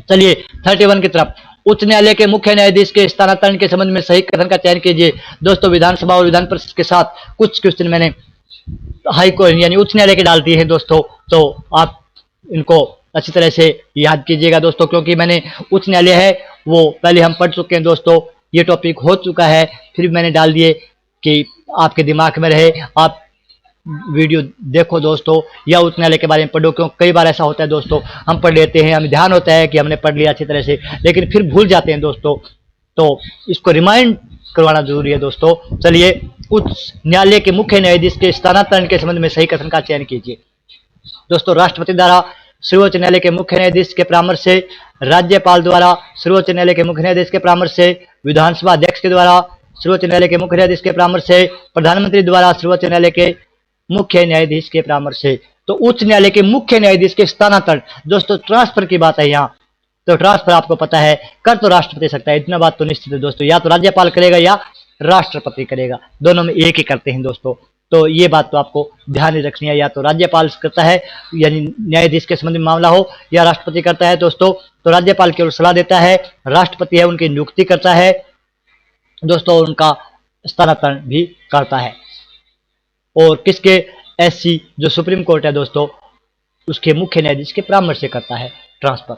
चलिए 31 की तरफ। उच्च न्यायालय के मुख्य न्यायाधीश के स्थानांतरण के संबंध में सही कथन का चयन कीजिए। दोस्तों विधानसभा और विधान परिषद के साथ कुछ क्वेश्चन मैंने हाई कोर्ट यानी उच्च न्यायालय के डाल दिए हैं दोस्तों, तो आप इनको अच्छी तरह से याद कीजिएगा दोस्तों, क्योंकि मैंने उच्च न्यायालय है वो पहले हम पढ़ चुके हैं दोस्तों, ये टॉपिक हो चुका है, फिर मैंने डाल दिए कि आपके दिमाग में रहे। आप वीडियो देखो दोस्तों या उच्च न्यायालय के बारे में पढ़ो, क्योंकि कई बार ऐसा होता है दोस्तों हम पढ़ लेते हैं, हमें ध्यान होता है कि हमने पढ़ लिया अच्छी तरह से, लेकिन फिर भूल जाते हैं दोस्तों, तो इसको रिमाइंड करवाना जरूरी है दोस्तों। चलिए उच्च न्यायालय के मुख्य न्यायाधीश के स्थानांतरण के संबंध में सही कथन का चयन कीजिए। दोस्तों राष्ट्रपति द्वारा सर्वोच्च न्यायालय के मुख्य न्यायाधीश के परामर्श से, राज्यपाल द्वारा सर्वोच्च न्यायालय के मुख्य न्यायाधीश के परामर्श से, विधानसभा अध्यक्ष के द्वारा सर्वोच्च न्यायालय के मुख्य न्यायाधीश के परामर्श से, प्रधानमंत्री द्वारा सर्वोच्च न्यायालय के मुख्य न्यायाधीश के परामर्श से। तो उच्च न्यायालय के मुख्य न्यायाधीश के स्थानांतरण, दोस्तों ट्रांसफर की बात है यहाँ, तो ट्रांसफर आपको पता है कर तो राष्ट्रपति सकता है, इतना बात तो निश्चित है दोस्तों, या तो राज्यपाल करेगा या राष्ट्रपति करेगा, दोनों में एक ही करते हैं दोस्तों। तो ये बात तो आपको ध्यान में रखनी है, या तो राज्यपाल करता है यानी न्यायाधीश के संबंध में मामला हो, या राष्ट्रपति करता है दोस्तों। तो राज्यपाल केवल सलाह देता है, राष्ट्रपति है उनकी नियुक्ति करता है दोस्तों, उनका स्थानांतरण भी करता है। और किसके? एससी जो सुप्रीम कोर्ट है दोस्तों, उसके मुख्य न्यायाधीश के परामर्श से करता है ट्रांसफर।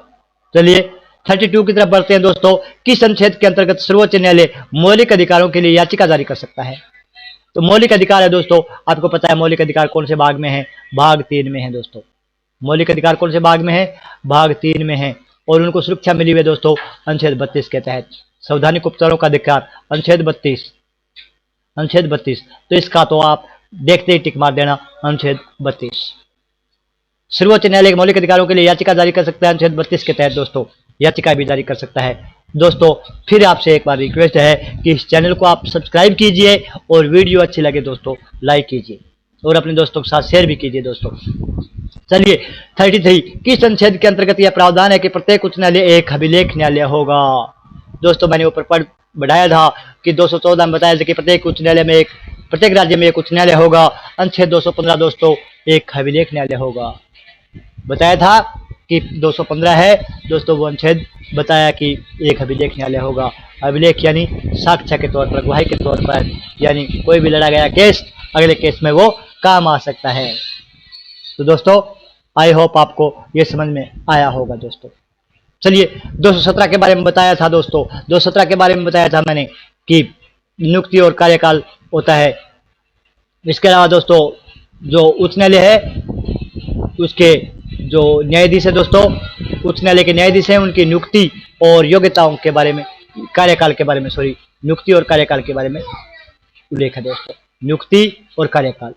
चलिए 32 की तरफ बढ़ते हैं दोस्तों। किस अनुच्छेद के अंतर्गत सर्वोच्च न्यायालय मौलिक अधिकारों के लिए याचिका जारी कर सकता है? तो मौलिक अधिकार है दोस्तों, आपको पता है मौलिक अधिकार कौन से भाग में है? भाग 3 में है दोस्तों। मौलिक अधिकार कौन से भाग में है? भाग 3 में है, और उनको सुरक्षा मिली हुई है दोस्तों अनुच्छेद 32 के तहत। संवैधानिक उपचारों का अधिकार अनुच्छेद 32। तो इसका तो आप देखते ही टिक मार देना, अनुच्छेद 32। सर्वोच्च न्यायालय के मौलिक अधिकारों के लिए याचिका जारी कर सकता है अनुच्छेद 32 के तहत दोस्तों, याचिका भी जारी कर सकता है दोस्तों। फिर आपसे एक बार रिक्वेस्ट है कि इस चैनल को आप सब्सक्राइब कीजिए, और वीडियो अच्छी लगे दोस्तों लाइक कीजिए, और अपने दोस्तों के साथ शेयर भी कीजिए दोस्तों। चलिए 33। किस अनुच्छेद के अंतर्गत यह प्रावधान है कि प्रत्येक उच्च न्यायालय एक अभिलेख न्यायालय होगा? दोस्तों मैंने ऊपर पढ़ बढ़ाया था कि 214 में बताया था कि प्रत्येक राज्य में एक उच्च न्यायालय होगा। अनुच्छेद 215 दोस्तों एक अभिलेख न्यायालय होगा। बताया था कि 215 है दोस्तों, वो अनुच्छेद बताया कि एक अभिलेख न्यायालय होगा। अभिलेख यानी साक्ष्य के तौर पर, गवाही के तौर पर, यानी कोई भी लड़ा गया केस अगले केस में वो काम आ सकता है। तो दोस्तों आई होप आपको ये समझ में आया होगा दोस्तों। चलिए 217 के बारे में बताया था दोस्तों, 217 के बारे में बताया था मैंने कि नियुक्ति और कार्यकाल होता है। इसके अलावा दोस्तों जो उच्च न्यायालय है उसके जो न्यायाधीश है दोस्तों, उच्च न्यायालय के न्यायाधीश हैं, उनकी नियुक्ति और योग्यताओं के बारे में, कार्यकाल के बारे में, सॉरी, नियुक्ति और कार्यकाल के बारे में उल्लेख है दोस्तों। नियुक्ति और कार्यकाल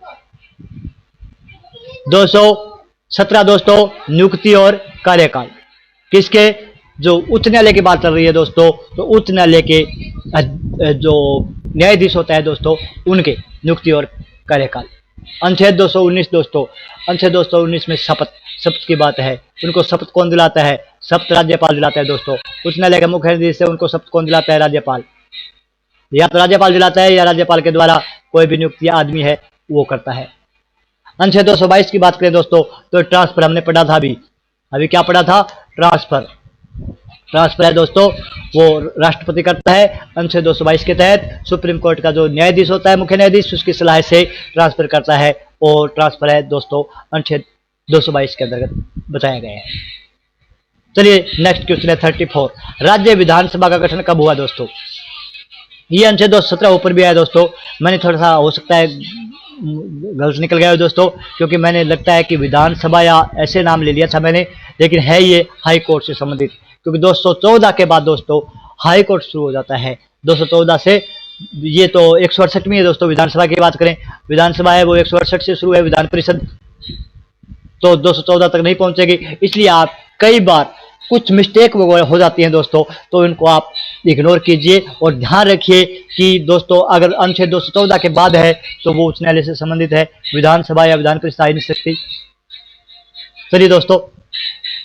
217 दोस्तों, नियुक्ति और कार्यकाल किसके, जो उच्च न्यायालय की बात चल रही है दोस्तों, तो उच्च न्यायालय के जो न्यायाधीश होता है दोस्तों, उनके नियुक्ति और कार्यकाल। अनुच्छेद 219 दोस्तों, अनुच्छेद 219 में शपथ की बात है। उनको शपथ कौन दिलाता है? शपथ राज्यपाल दिलाता है दोस्तों। उच्च न्यायालय के मुख्य न्यायाधीश है, उनको शपथ कौन दिलाता है? राज्यपाल। या तो राज्यपाल दिलाता है या राज्यपाल के द्वारा कोई भी नियुक्ति आदमी है वो करता है। अनुच्छेद 222 की बात करें दोस्तों, तो ट्रांसफर हमने पढ़ा था अभी क्या पढ़ा था? ट्रांसफर है दोस्तों, वो राष्ट्रपति करता है। अनुच्छेद 222 के तहत सुप्रीम कोर्ट का जो न्यायाधीश होता है, मुख्य न्यायाधीश, उसकी सलाह से ट्रांसफर करता है, और ट्रांसफर है दोस्तों अनुच्छेद 222 के अंतर्गत बताया गया है। चलिए नेक्स्ट क्वेश्चन है 34, राज्य विधानसभा का गठन कब हुआ दोस्तों? ये अनुच्छेद 217 ऊपर भी आया दोस्तों, मैंने थोड़ा सा हो सकता है गलत निकल गया है दोस्तों, क्योंकि मैंने लगता है कि विधानसभा या ऐसे नाम ले लिया था मैंने, लेकिन है ये हाई कोर्ट से संबंधित, क्योंकि 214 के बाद दोस्तों हाई कोर्ट शुरू हो जाता है। 214 से ये तो 168 में है दोस्तों। विधानसभा की बात करें, विधानसभा है वो 168 से शुरू है, विधान परिषद तो 214 तक नहीं पहुंचेगी। इसलिए आप कई बार कुछ मिस्टेक हो जाती हैं दोस्तों, तो इनको आप इग्नोर कीजिए और ध्यान रखिए कि दोस्तों अगर अनुच्छेद 214 के बाद है तो वो उच्च न्यायालय से संबंधित है, विधानसभा या विधान परिषद आ ही नहीं सकती। चलिए दोस्तों,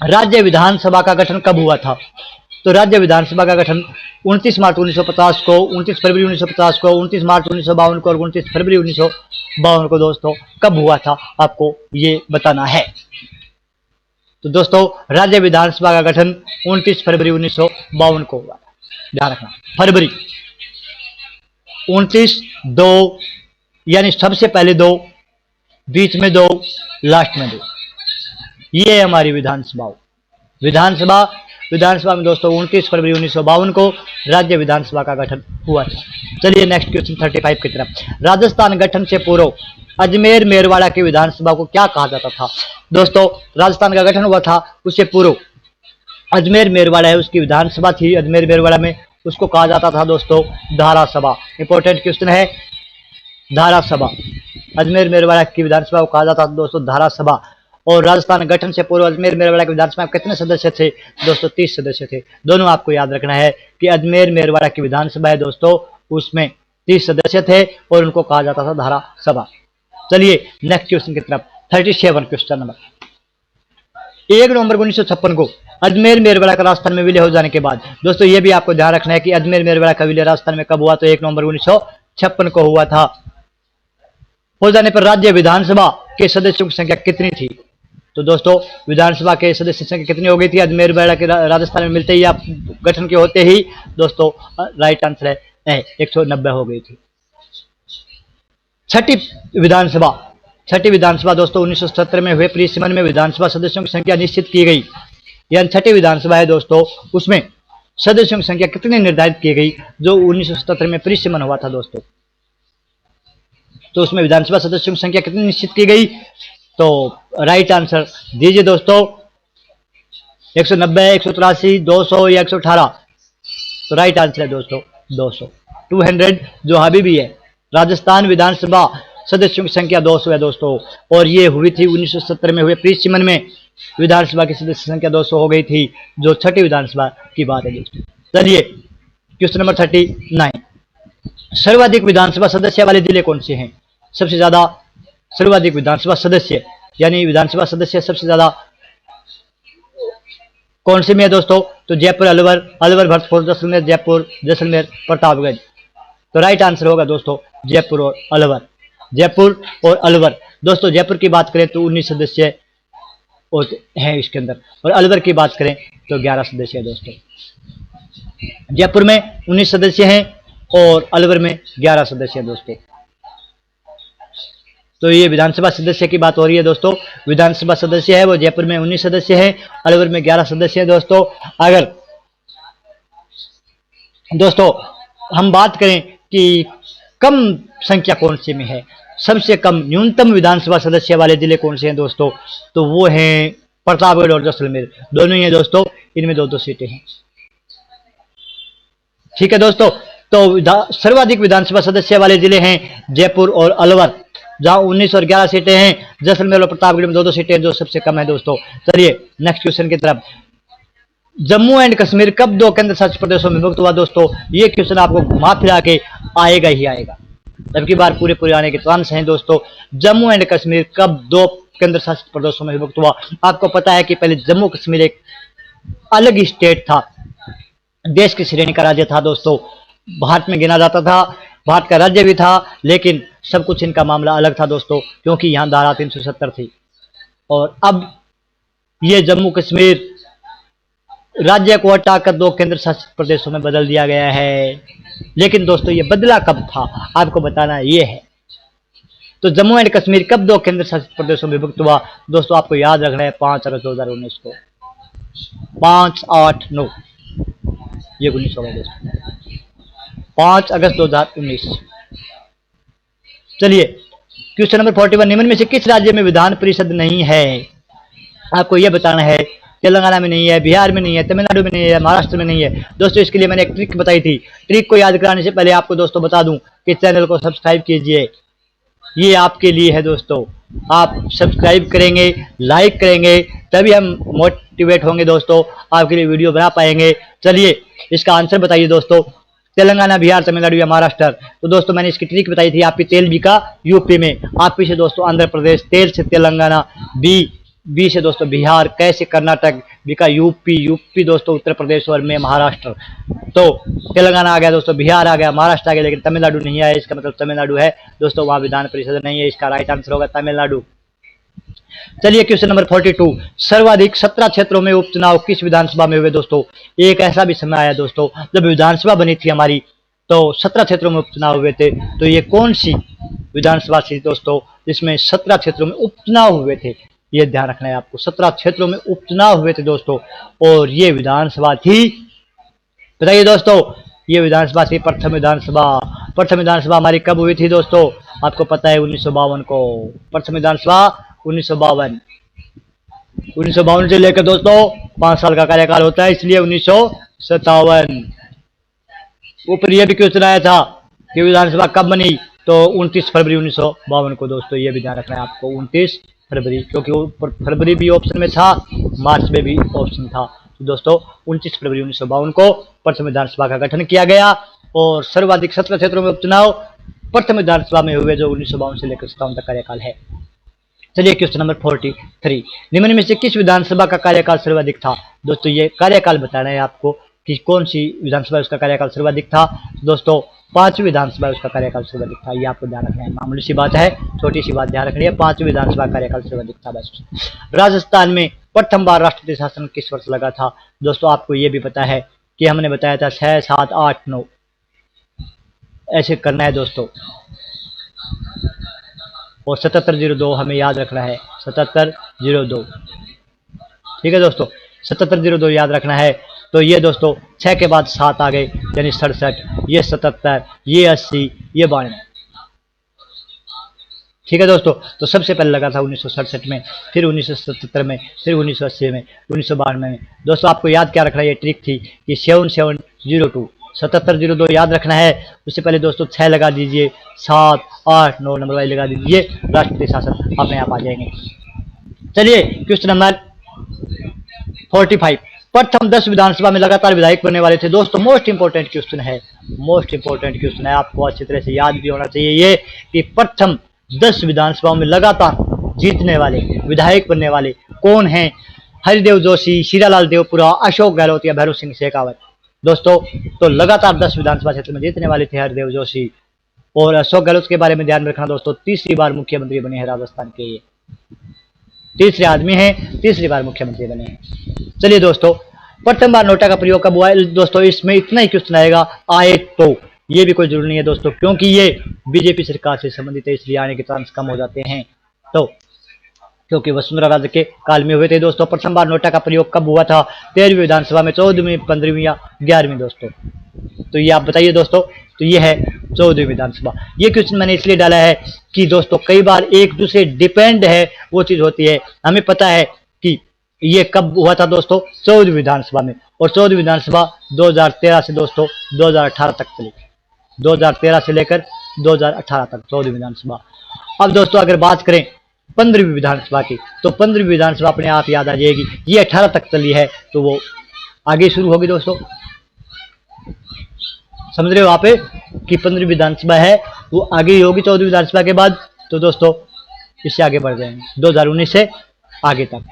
राज्य विधानसभा का गठन कब हुआ था? तो राज्य विधानसभा का गठन 29 मार्च 1950 को, 29 फरवरी 1950 को, 29 मार्च 1952 को और 29 फरवरी 1952 को दोस्तों कब हुआ था, आपको ये बताना है। तो दोस्तों राज्य विधानसभा का गठन 29 फरवरी 1952 को हुआ था, ध्यान रखना। फरवरी 29, 2 यानी सबसे पहले 2, बीच में 2, लास्ट में 2, ये है हमारी विधानसभा में दोस्तों 29 फरवरी 1952 को राज्य विधानसभा का गठन हुआ था। चलिए नेक्स्ट क्वेश्चन 35 की तरफ। राजस्थान गठन से पूर्व अजमेर मेरवाड़ा की विधानसभा को क्या कहा जाता था? दोस्तों राजस्थान का गठन हुआ था, उससे पूर्व अजमेर मेरवाड़ा है उसकी विधानसभा थी, अजमेर मेरवाड़ा में, उसको कहा जाता था दोस्तों धारा सभा। इंपॉर्टेंट क्वेश्चन है, धारा सभा। अजमेर मेरवाड़ा की विधानसभा को कहा जाता था दोस्तों धारा सभा। और राजस्थान गठन से पूर्व अजमेर मेरवाड़ा की विधानसभा में कितने सदस्य थे? दोस्तों 30 सदस्य थे। दोनों आपको याद रखना है कि अजमेर मेरवाड़ा की विधानसभा है दोस्तों, उसमें 30 सदस्य थे और उनको कहा जाता था धारा सभा। चलिए नेक्स्ट क्वेश्चन की तरफ, 37 क्वेश्चन नंबर। 1 नवंबर 1956 को अजमेर मेरवाड़ा का राजस्थान में विलय हो जाने के बाद, दोस्तों ये भी आपको ध्यान रखना है कि अजमेर मेरवाड़ा का विलय राजस्थान में कब हुआ? तो 1 नवंबर 1956 को हुआ था। हो जाने पर राज्य विधानसभा के सदस्यों की संख्या कितनी थी? तो दोस्तों विधानसभा के सदस्य संख्या कितनी हो गई थी अजमेर मेरवाड़ा के राजस्थान में मिलते ही, आप गठन के होते ही दोस्तों? राइट आंसर है 190 हो गई थी। छठी विधानसभा दोस्तों 1970 में हुए परिसीमन में विधानसभा सदस्यों की संख्या निश्चित की गई। यानी छठी विधानसभा है दोस्तों, उसमें सदस्यों की संख्या कितनी निर्धारित की गई जो 1970 में परिसीमन हुआ था दोस्तों? तो उसमें विधानसभा सदस्यों की संख्या कितनी निश्चित की गई? तो राइट आंसर दीजिए दोस्तों, 190, 183, 200 या 118? तो राइट आंसर है दोस्तों 200, 200 जो अभी भी है। राजस्थान विधानसभा सदस्यों की संख्या 200 है दोस्तों, और ये हुई थी 1970 में हुए परिसीमन में विधानसभा की सदस्य संख्या 200 हो गई थी, जो छठी विधानसभा की बात है दोस्तों। चलिए क्वेश्चन नंबर 39, सर्वाधिक विधानसभा सदस्य वाले जिले कौन से हैं? सबसे ज्यादा सर्वाधिक विधानसभा सदस्य, यानी विधानसभा सदस्य सबसे ज्यादा कौन से में है दोस्तों? तो जयपुर, अलवर, भरतपुर, जैसलमेर, जयपुर, जैसलमेर, प्रतापगढ़। तो राइट आंसर होगा दोस्तों जयपुर और अलवर। जयपुर और अलवर दोस्तों, जयपुर की बात करें तो 19 सदस्य हैं इसके अंदर, और अलवर की बात करें तो 11 सदस्य है दोस्तों। जयपुर में 19 सदस्य हैं और अलवर में 11 सदस्य हैं दोस्तों। तो ये विधानसभा सदस्य की बात हो रही है दोस्तों। विधानसभा सदस्य है वो जयपुर में 19 सदस्य हैं, अलवर में 11 सदस्य हैं दोस्तों। अगर दोस्तों हम बात करें कि कम संख्या कौन से में है, सबसे कम न्यूनतम विधानसभा सदस्य वाले जिले कौन से हैं दोस्तों, तो वो हैं प्रतापगढ़ और जैसलमेर, दोनों ही हैं दोस्तों, इनमें 2-2 सीटें हैं। ठीक है दोस्तों, तो सर्वाधिक विधानसभा सदस्य वाले जिले हैं जयपुर और अलवर, जहां 19 और 11 सीटें हैं। जैसलमेर और प्रतापगढ़ में 2-2 सीटें जो सबसे कम है दोस्तों। चलिए नेक्स्ट क्वेश्चन की तरफ। जम्मू एंड कश्मीर कब 2 केंद्र शासित प्रदेशों में विभक्त हुआ दोस्तों, ये क्वेश्चन आपको घुमा फिरा के आएगा ही आएगा, जबकि बार पूरे आने के चांस हैं दोस्तों। जम्मू एंड कश्मीर कब 2 केंद्र शासित प्रदेशों में विभक्त हुआ। आपको पता है कि पहले जम्मू कश्मीर एक अलग ही स्टेट था, देश की श्रेणी का राज्य था दोस्तों, भारत में गिना जाता था, भारत का राज्य भी था, लेकिन सब कुछ इनका मामला अलग था दोस्तों, क्योंकि यहाँ धारा 370 थी। और अब ये जम्मू कश्मीर राज्य को हटाकर 2 केंद्र शासित प्रदेशों में बदल दिया गया है। लेकिन दोस्तों ये बदला कब था, आपको बताना ये है। तो जम्मू एंड कश्मीर कब 2 केंद्र शासित प्रदेशों में विभक्त हुआ दोस्तों, आपको याद रखना है 5 अगस्त 2019 को, 5, 8, 9, ये 19 हो गया दोस्तों, 5 अगस्त 2019। चलिए क्वेश्चन नंबर 41, निम्न में से किस राज्य में विधान परिषद नहीं है। आपको यह बताना है, तेलंगाना में नहीं है, बिहार में नहीं है, तमिलनाडु में नहीं है, महाराष्ट्र में नहीं है दोस्तों। इसके लिए मैंने एक ट्रिक बताई थी। ट्रिक को याद कराने से पहले आपको दोस्तों बता दूं कि चैनल को सब्सक्राइब कीजिए, ये आपके लिए है दोस्तों। आप सब्सक्राइब करेंगे, लाइक करेंगे, तभी हम मोटिवेट होंगे दोस्तों, आपके लिए वीडियो बना पाएंगे। चलिए इसका आंसर बताइए दोस्तों, तेलंगाना, बिहार, तमिलनाडु या महाराष्ट्र। तो दोस्तों मैंने इसकी ट्रिक बताई थी, आपकी तेल बी का यूपी में, आप पीछे दोस्तों आंध्र प्रदेश, तेल से तेलंगाना, बी से दोस्तों बिहार, कै से कर्नाटक, बी का यूपी दोस्तों उत्तर प्रदेश और में महाराष्ट्र। तो तेलंगाना आ गया दोस्तों, बिहार आ गया, महाराष्ट्र आ गया, लेकिन तमिलनाडु नहीं आया, इसका मतलब तमिलनाडु है दोस्तों, वहां विधान परिषद नहीं है। इसका राइट आंसर होगा तमिलनाडु। चलिए क्वेश्चन नंबर 42, सर्वाधिक 17 क्षेत्रों में उपचुनाव किस विधानसभा में हुए दोस्तों। एक ऐसा भी समय आया दोस्तों जब विधानसभा बनी थी हमारी, तो 17 क्षेत्रों में उपचुनाव हुए थे। तो ये कौन सी विधानसभा थी दोस्तों जिसमें 17 क्षेत्रों में उपचुनाव हुए थे, ये ध्यान रखना है आपको। 17 क्षेत्रों में उपचुनाव हुए थे दोस्तों, और ये विधानसभा थी, बताइए दोस्तों, ये विधानसभा थी प्रथम विधानसभा। प्रथम विधानसभा हमारी कब हुई थी दोस्तों, आपको पता है 1952 को। प्रथम विधानसभा 1952 से लेकर दोस्तों 5 साल का कार्यकाल होता है, इसलिए 1957। ऊपर यह भी क्वेश्चन आया था कि विधानसभा कब बनी, तो 29 फरवरी 1952 को दोस्तों, ये भी ध्यान रखना है आपको, 29 फरवरी, क्योंकि फरवरी भी ऑप्शन में था, मार्च में भी ऑप्शन था। तो दोस्तों 29 फरवरी 1952 को प्रथम विधानसभा का गठन किया गया, और सर्वाधिक 17 क्षेत्रों में उपचुनाव प्रथम विधानसभा में हुए, जो 1952 से लेकर 57 तक कार्यकाल है। चलिए क्वेश्चन नंबर 43, निम्न में से किस विधानसभा का कार्यकाल सर्वाधिक था दोस्तों। ये कार्यकाल बताना है आपको कि कौन सी विधानसभा उसका कार्यकाल सर्वाधिक था दोस्तों। 5वीं विधानसभा उसका कार्यकाल सर्वाधिक था, ये आपको ध्यान रखना है, मामूली सी बात है, छोटी सी बात ध्यान रखनी है। 5वीं विधानसभा कार्यकाल सर्वाधिक था बस। राजस्थान में प्रथम बार राष्ट्रपति शासन किस वर्ष लगा था दोस्तों, आपको ये भी पता है कि हमने बताया था 6, 7, 8, 9 ऐसे करना है दोस्तों, और 7702 हमें याद रखना है, 7702। ठीक है दोस्तों, 7702 याद रखना है। तो ये दोस्तों 6 के बाद 7 आ गए, यानी 67, ये 77, ये 80, ये 92। ठीक है दोस्तों, तो सबसे पहले लगा था 1967 में, फिर 1977 में, फिर 1980 में, 1992 में। दोस्तों आपको याद क्या रखना है, ये ट्रिक थी कि 7702, 7702 याद रखना है। उससे पहले दोस्तों 6 लगा दीजिए, 7, 8, 9 नंबर वाइज लगा दीजिए, राष्ट्रपति शासन अपने आप आ जाएंगे। चलिए क्वेश्चन नंबर 45, प्रथम 10 विधानसभा में लगातार विधायक बनने वाले थे दोस्तों। मोस्ट इंपोर्टेंट क्वेश्चन है, मोस्ट इंपोर्टेंट क्वेश्चन है, आपको अच्छी तरह से याद भी होना चाहिए ये कि प्रथम 10 विधानसभाओं में लगातार जीतने वाले विधायक बनने वाले कौन हैं। हरिदेव जोशी, शीरालाल देवपुरा, अशोक गहलोत या भैरव सिंह शेखावत दोस्तों। तो लगातार 10 विधानसभा क्षेत्र में जीतने वाले थे हरिदेव जोशी, और अशोक गहलोत के बारे में ध्यान रखना दोस्तों, तीसरी बार मुख्यमंत्री बने हैं राजस्थान के, ये तीसरे आदमी हैं, तीसरी बार मुख्यमंत्री बने हैं। चलिए दोस्तों, प्रथम बार नोटा का प्रयोग कब हुआ दोस्तों, इसमें इतना ही क्वेश्चन आएगा, आए तो ये भी कोई जरूरी नहीं है दोस्तों, क्योंकि ये बीजेपी सरकार से संबंधित है, इसलिए आने के चांस कम हो जाते हैं। तो क्योंकि वसुंधरा राजे के काल में हुए थे दोस्तों। प्रथम बार नोटा का प्रयोग कब हुआ था, 13वीं विधानसभा में, 14वीं, 15वीं या 11वीं दोस्तों। तो ये आप बताइए दोस्तों, तो ये है 14वीं विधानसभा। ये क्वेश्चन मैंने इसलिए डाला है कि दोस्तों कई बार एक दूसरे डिपेंड है, वो चीज होती है। हमें पता है कि ये कब हुआ था दोस्तों, 14वीं विधानसभा में, और 14वीं विधानसभा 2013 से दोस्तों 2018 तक चली, 2013 से लेकर 2018 तक 14वीं विधानसभा। अब दोस्तों अगर बात करें 15वीं विधानसभा की, तो 15वीं विधानसभा अपने आप याद आ जाएगी। ये 18 तक चली है, तो वो आगे शुरू होगी दोस्तों। समझ रहे हो आप कि 15वीं विधानसभा है वो आगे ही होगी 14वीं विधानसभा के बाद। तो दोस्तों इससे आगे बढ़ जाएंगे 2019 से आगे तक।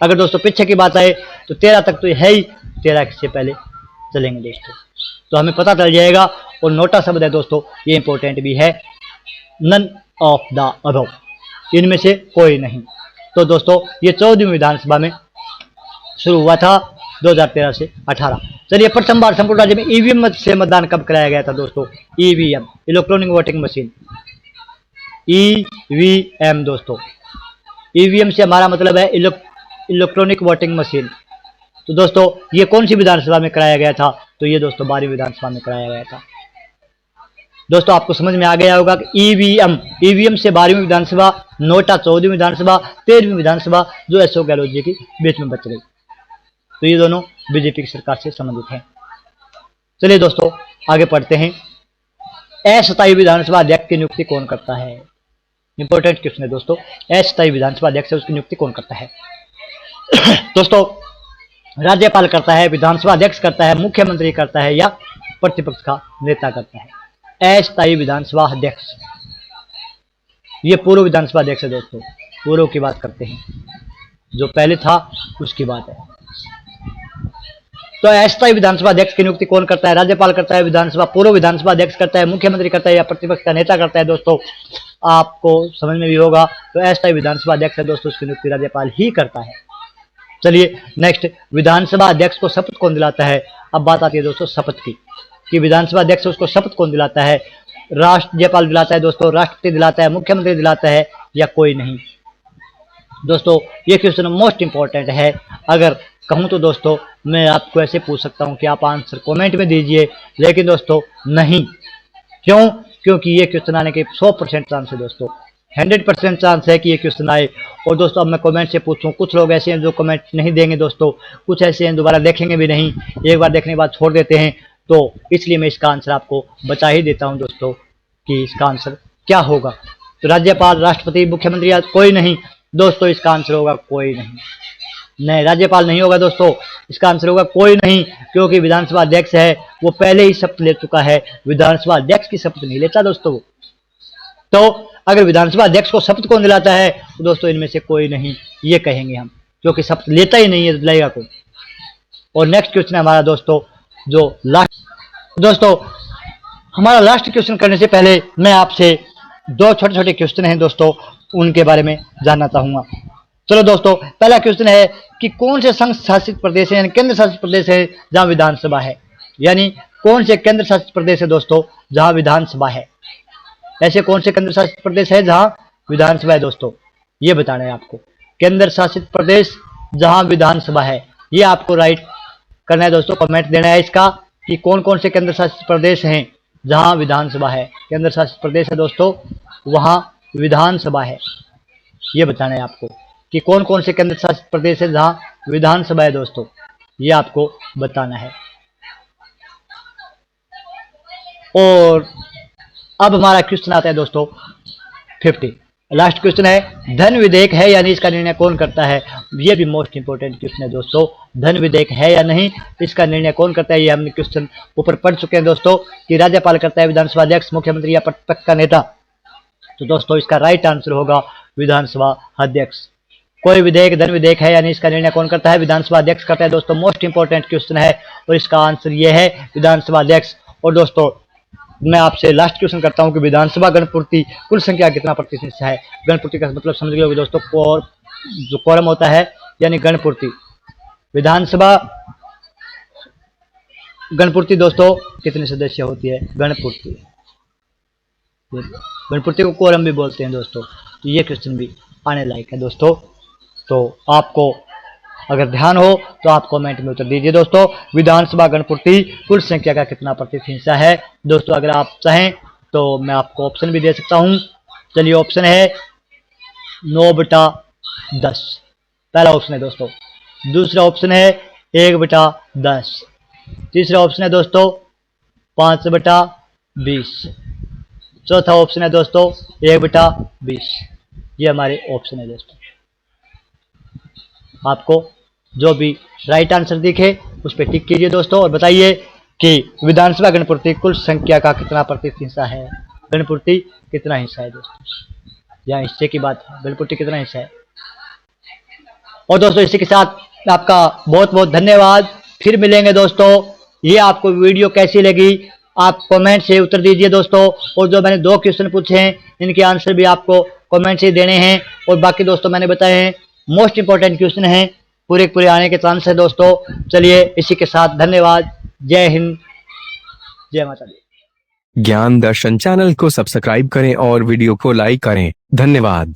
अगर दोस्तों पीछे की बात आए तो 13 तक तो है ही, 13 से पहले चलेंगे दोस्तों, तो हमें पता चल जाएगा। और नोटा शब्द है दोस्तों, ये इंपॉर्टेंट भी है, नन ऑफ द अबव, इनमें से कोई नहीं। तो दोस्तों ये 14वीं विधानसभा में शुरू हुआ था 2013 से 18। चलिए प्रथम बार संपूर्ण राज्य में ईवीएम से मतदान कब कराया गया था दोस्तों? EVM, electronic voting machine, EVM दोस्तों। ईवीएम से हमारा मतलब है इलेक्ट्रॉनिक वोटिंग मशीन। तो दोस्तों ये कौन सी विधानसभा में कराया गया था? तो ये दोस्तों 12वीं विधानसभा में कराया गया था। दोस्तों आपको समझ में आ गया होगा कि ईवीएम से 12वीं विधानसभा, नोटा 14वीं विधानसभा, 13वीं विधानसभा जो अशोक गहलोत जी की बीच में बच गई। तो ये दोनों बीजेपी की सरकार से संबंधित हैं। चलिए दोस्तों आगे पढ़ते हैं। अस्थायी विधानसभा अध्यक्ष की नियुक्ति कौन करता है? इंपॉर्टेंट क्वेश्चन है दोस्तों। अस्थायी विधानसभा अध्यक्ष उसकी नियुक्ति कौन करता है? दोस्तों राज्यपाल करता है, विधानसभा अध्यक्ष करता है, मुख्यमंत्री करता है, या प्रतिपक्ष का नेता करता है? अस्थायी विधानसभा अध्यक्ष, ये पूर्व विधानसभा अध्यक्ष है दोस्तों। पूर्व की बात करते हैं, जो पहले था उसकी बात है। तो अस्थायी विधानसभा अध्यक्ष की नियुक्ति कौन करता है? राज्यपाल करता है, विधानसभा पूर्व विधानसभा अध्यक्ष करता है, मुख्यमंत्री करता है, या प्रतिपक्ष का नेता करता है? दोस्तों आपको समझ में भी होगा, तो अस्थायी विधानसभा अध्यक्ष है दोस्तों, उसकी नियुक्ति राज्यपाल ही करता है। चलिए नेक्स्ट, विधानसभा अध्यक्ष को शपथ कौन दिलाता है? अब बात आती है दोस्तों शपथ की, कि विधानसभा अध्यक्ष उसको शपथ कौन दिलाता है? राज्यपाल दिलाता है दोस्तों, राष्ट्रपति दिलाता है, मुख्यमंत्री दिलाता है, या कोई नहीं? दोस्तों ये क्वेश्चन मोस्ट इंपॉर्टेंट है। अगर कहूं तो दोस्तों मैं आपको ऐसे पूछ सकता हूं कि आप आंसर कमेंट में दीजिए, लेकिन दोस्तों नहीं। क्यों? क्योंकि ये क्वेश्चन आने के 100% चांस है दोस्तों, 100% चांस है कि ये क्वेश्चन आए। और दोस्तों अब मैं कमेंट से पूछूं, कुछ लोग ऐसे हैं जो कमेंट नहीं देंगे दोस्तों, कुछ ऐसे हैं दोबारा देखेंगे भी नहीं, एक बार देखने के बाद छोड़ देते हैं। तो इसलिए मैं इसका आंसर आपको बता ही देता हूं दोस्तों कि इसका आंसर क्या होगा। तो राज्यपाल, राष्ट्रपति, मुख्यमंत्री, या कोई नहीं? दोस्तों इसका आंसर होगा कोई नहीं, राज्यपाल नहीं होगा दोस्तों, इसका आंसर होगा कोई नहीं, क्योंकि विधानसभा अध्यक्ष है वो पहले ही शपथ ले चुका है, विधानसभा अध्यक्ष की शपथ नहीं लेता दोस्तों। तो अगर विधानसभा अध्यक्ष को शपथ कौन दिलाता है? तो दोस्तों इनमें से कोई नहीं, ये कहेंगे हम, क्योंकि शपथ लेता ही नहीं है, दिलाएगा कौन? और नेक्स्ट क्वेश्चन है हमारा दोस्तों जो लास्ट। दोस्तों हमारा लास्ट क्वेश्चन करने से पहले मैं आपसे दो छोटे छोटे क्वेश्चन हैं दोस्तों, उनके बारे में जानना चाहूंगा। चलो दोस्तों पहला क्वेश्चन है कि कौन से संघ शासित प्रदेश है, यानी केंद्र शासित प्रदेश है जहां विधानसभा है? यानी कौन से केंद्र शासित प्रदेश है दोस्तों जहां विधानसभा है? ऐसे कौन से केंद्र शासित प्रदेश है जहां विधानसभा है दोस्तों? ये बताना है आपको। केंद्र शासित प्रदेश जहां विधानसभा है, ये आपको राइट करना है दोस्तों, कमेंट देना है इसका कि कौन कौन से केंद्र शासित प्रदेश हैं जहां विधानसभा है। केंद्र शासित प्रदेश है दोस्तों, वहां विधानसभा है, ये बताना है आपको कि कौन कौन से केंद्र शासित प्रदेश है जहां विधानसभा है दोस्तों, ये आपको बताना है। और अब हमारा क्वेश्चन आता है दोस्तों 50, लास्ट क्वेश्चन है, धन विधेयक है यानी इसका निर्णय कौन करता है? ये भी मोस्ट इंपोर्टेंट क्वेश्चन है दोस्तों, धन विधेयक है या नहीं, इसका निर्णय कौन करता है? ये हमने क्वेश्चन ऊपर पढ़ चुके हैं दोस्तों कि राज्यपाल करता है, विधानसभा अध्यक्ष, मुख्यमंत्री, या प्रतिपक्ष का नेता। तो दोस्तों इसका राइट आंसर होगा विधानसभा अध्यक्ष। कोई विधेयक धन विधेयक है यानी इसका निर्णय कौन करता है? विधानसभा अध्यक्ष करता है दोस्तों, मोस्ट इंपोर्टेंट क्वेश्चन है, और इसका आंसर ये है विधानसभा अध्यक्ष। और दोस्तों मैं आपसे लास्ट क्वेश्चन करता हूं कि विधानसभा गणपूर्ति कुल संख्या कितना प्रतिशत है? गणपूर्ति का मतलब समझ गए दोस्तों, जो कोरम होता है यानी गणपूर्ति। विधानसभा गणपूर्ति दोस्तों कितने सदस्य होती है? गणपूर्ति, गणपूर्ति को कोरम भी बोलते हैं दोस्तों। तो ये क्वेश्चन भी आने लायक है दोस्तों। तो आपको अगर ध्यान हो तो आप कमेंट में उत्तर दीजिए दोस्तों। विधानसभा गणपूर्ति कुल संख्या का कितना प्रतिशत हिस्सा है दोस्तों? अगर आप चाहें तो मैं आपको ऑप्शन भी दे सकता हूं। चलिए, ऑप्शन है 9/10, पहला ऑप्शन है दोस्तों। दूसरा ऑप्शन है 1/10। तीसरा ऑप्शन है दोस्तों 5/20। चौथा ऑप्शन है दोस्तों 1/20। ये हमारे ऑप्शन है दोस्तों। आपको जो भी राइट आंसर दिखे उस पर टिक कीजिए दोस्तों और बताइए कि विधानसभा गणपूर्ति कुल संख्या का कितना प्रतिशत हिस्सा है। गणपूर्ति कितना हिस्सा है दोस्तों? यहाँ हिस्से की बात है, गणपूर्ति कितना हिस्सा है। और दोस्तों इसी के साथ आपका बहुत बहुत धन्यवाद। फिर मिलेंगे दोस्तों। ये आपको वीडियो कैसी लगी आप कमेंट से उत्तर दीजिए दोस्तों। और जो मैंने 2 क्वेश्चन पूछे हैं इनके आंसर भी आपको कमेंट से देने हैं। और बाकी दोस्तों मैंने बताए हैं मोस्ट इंपॉर्टेंट क्वेश्चन हैं, पूरे आने के चांस है दोस्तों। चलिए इसी के साथ धन्यवाद। जय हिंद, जय माता दी। ज्ञान दर्शन चैनल को सब्सक्राइब करें और वीडियो को लाइक करें। धन्यवाद।